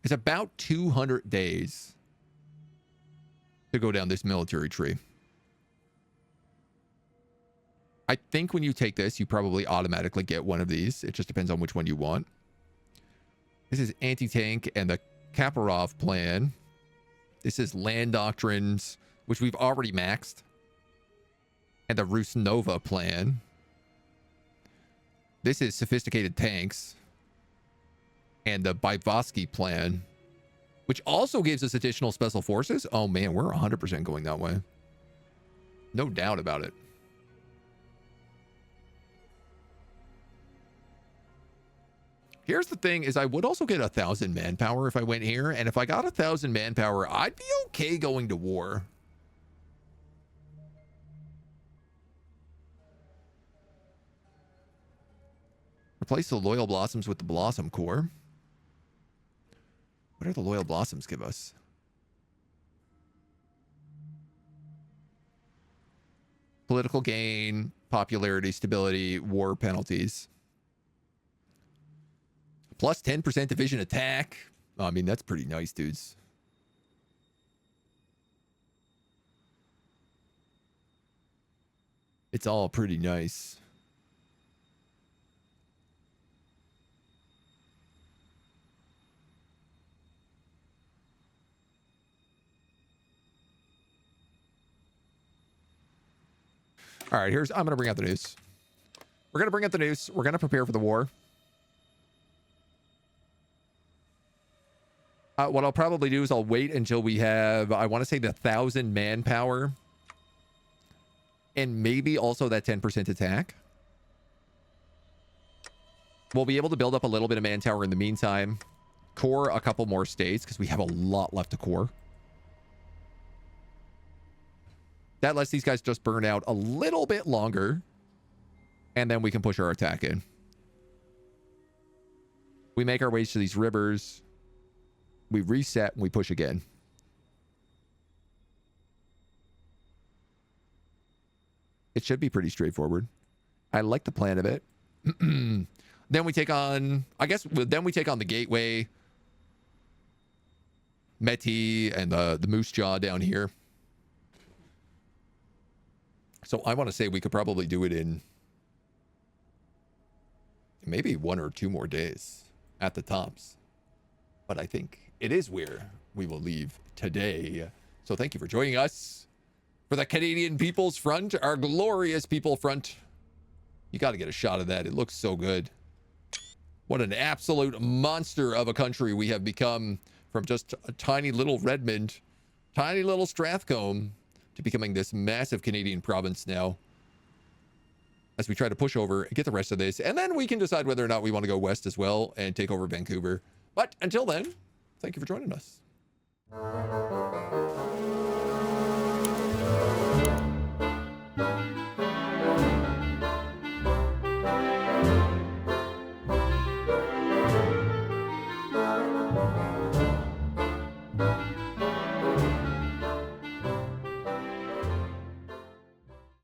It's about 200 days to go down this military tree. I think when you take this, you probably automatically get one of these. It just depends on which one you want. This is anti-tank and the Kaparov plan. This is land doctrines, which we've already maxed. And the Rusnova plan. This is sophisticated tanks. And the Bybovsky plan, which also gives us additional special forces. Oh man, we're 100% going that way. No doubt about it. Here's the thing is I would also get 1,000 manpower if I went here. And if I got 1,000 manpower, I'd be okay going to war. Replace the Loyal Blossoms with the Blossom Corps. What do the Loyal Blossoms give us? Political gain, popularity, stability, war penalties. Plus 10% division attack. I mean, that's pretty nice, dudes. It's all pretty nice. All right, I'm going to bring out the news. We're going to bring out the news. We're going to prepare for the war. What I'll probably do is I'll wait until we have, I want to say, the 1,000 manpower. And maybe also that 10% attack. We'll be able to build up a little bit of manpower in the meantime. Core a couple more states because we have a lot left to core. That lets these guys just burn out a little bit longer. And then we can push our attack in. We make our ways to these rivers. We reset and we push again. It should be pretty straightforward. I like the plan of it. Then we take on, I guess, then we take on the Gateway, Meti, and the Moose Jaw down here. So I want to say we could probably do it in maybe 1 or 2 more days at the tops. But I think it is where we will leave today. So thank you for joining us for the Canadian People's Front, our glorious People Front. You got to get a shot of that. It looks so good. What an absolute monster of a country we have become, from just a tiny little Redmond, tiny little Strathcombe, to becoming this massive Canadian province now. As we try to push over and get the rest of this. And then we can decide whether or not we want to go west as well and take over Vancouver. But until then, thank you for joining us.